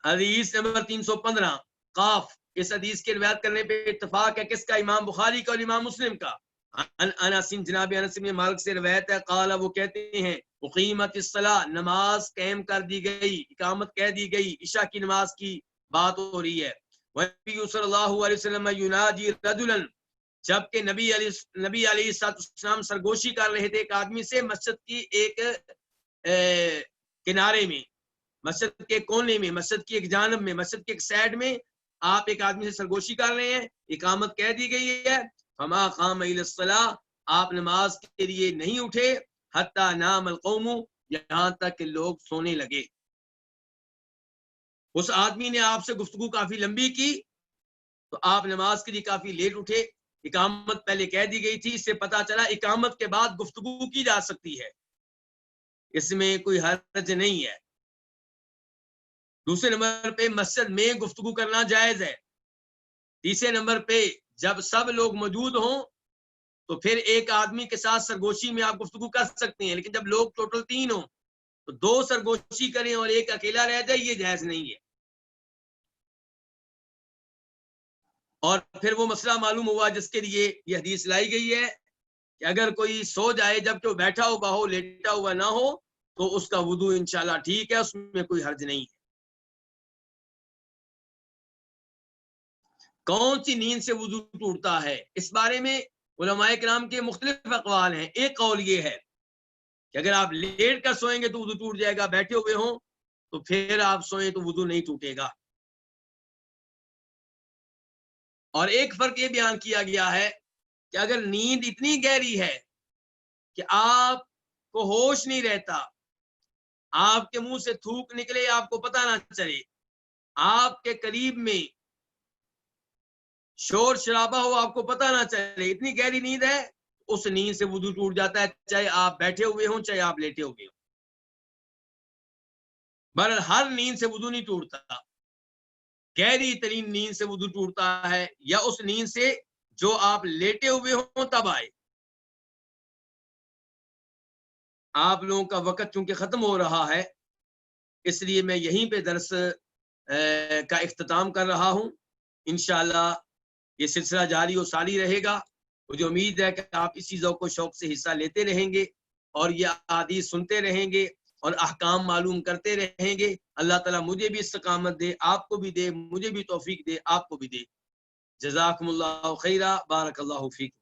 حدیث نمبر 315 قاف. اس حدیث کے روایت کرنے پہ اتفاق ہے کس کا؟ امام بخاری کا اور امام مسلم کا. انس، جناب انس بن مالک سے روایت ہے، قال، وہ کہتے ہیں، اقیمت الصلاۃ، نماز قائم کر دی گئی، اقامت کہہ دی گئی، عشاء کی نماز کی بات ہو رہی ہے. نبی صلی اللہ علیہ وسلم یناجی رجلا، جبکہ نبی علیہ السلام سرگوشی کر رہے تھے ایک آدمی سے، مسجد کی ایک کنارے میں، مسجد کے کونے میں، مسجد کی ایک جانب میں، مسجد کے ایک سائڈ میں آپ ایک آدمی سے سرگوشی کر رہے ہیں، اقامت کہہ دی گئی ہے. فما قام الی الصلاۃ، آپ نماز کے لیے نہیں اٹھے، حتی نام القوم، یہاں تک کہ لوگ سونے لگے. اس آدمی نے آپ سے گفتگو کافی لمبی کی تو آپ نماز کے لیے کافی لیٹ اٹھے. اقامت پہلے کہہ دی گئی تھی، اس سے پتا چلا اقامت کے بعد گفتگو کی جا سکتی ہے، اس میں کوئی حرج نہیں ہے. دوسرے نمبر پہ مسجد میں گفتگو کرنا جائز ہے. تیسرے نمبر پہ جب سب لوگ موجود ہوں تو پھر ایک آدمی کے ساتھ سرگوشی میں آپ گفتگو کر سکتے ہیں, لیکن جب لوگ ٹوٹل 3 ہوں تو 2 سرگوشی کریں اور ایک اکیلا رہ جائے, یہ جائز نہیں ہے. اور پھر وہ مسئلہ معلوم ہوا جس کے لیے یہ حدیث لائی گئی ہے کہ اگر کوئی سو جائے جبکہ وہ بیٹھا ہوا ہو, لیٹا ہوا نہ ہو, تو اس کا وضو انشاءاللہ ٹھیک ہے, اس میں کوئی حرج نہیں ہے. کون سی نیند سے وضو ٹوٹتا ہے, اس بارے میں علماء کرام کے مختلف اقوال ہیں. ایک قول یہ ہے کہ اگر آپ لیٹ کر سوئیں گے تو وضو ٹوٹ جائے گا, بیٹھے ہوئے ہوں تو پھر آپ سوئیں تو وضو نہیں ٹوٹے گا. اور ایک فرق یہ بیان کیا گیا ہے کہ اگر نیند اتنی گہری ہے کہ آپ کو ہوش نہیں رہتا, آپ کے منہ سے تھوک نکلے آپ کو پتہ نہ چلے, آپ کے قریب میں شور شرابہ ہو آپ کو پتہ نہ چلے, اتنی گہری نیند ہے, اس نیند سے وضو ٹوٹ جاتا ہے, چاہے آپ بیٹھے ہوئے ہوں چاہے آپ لیٹے ہوئے ہوں. بہرحال ہر نیند سے وضو نہیں ٹوٹتا, گہری ترین نیند سے وضو ٹوٹتا ہے یا اس نیند سے جو آپ لیٹے ہوئے ہوں تب آئے. آپ لوگوں کا وقت چونکہ ختم ہو رہا ہے اس لیے میں یہیں پہ درس کا اختتام کر رہا ہوں. انشاءاللہ یہ سلسلہ جاری و ساری رہے گا. مجھے امید ہے کہ آپ اسی ذوق و شوق سے حصہ لیتے رہیں گے اور یہ احادیث سنتے رہیں گے اور احکام معلوم کرتے رہیں گے. اللہ تعالیٰ مجھے بھی استقامت دے, آپ کو بھی دے, مجھے بھی توفیق دے, آپ کو بھی دے. جزاکم اللہ خیرہ, بارک اللہ فیکم.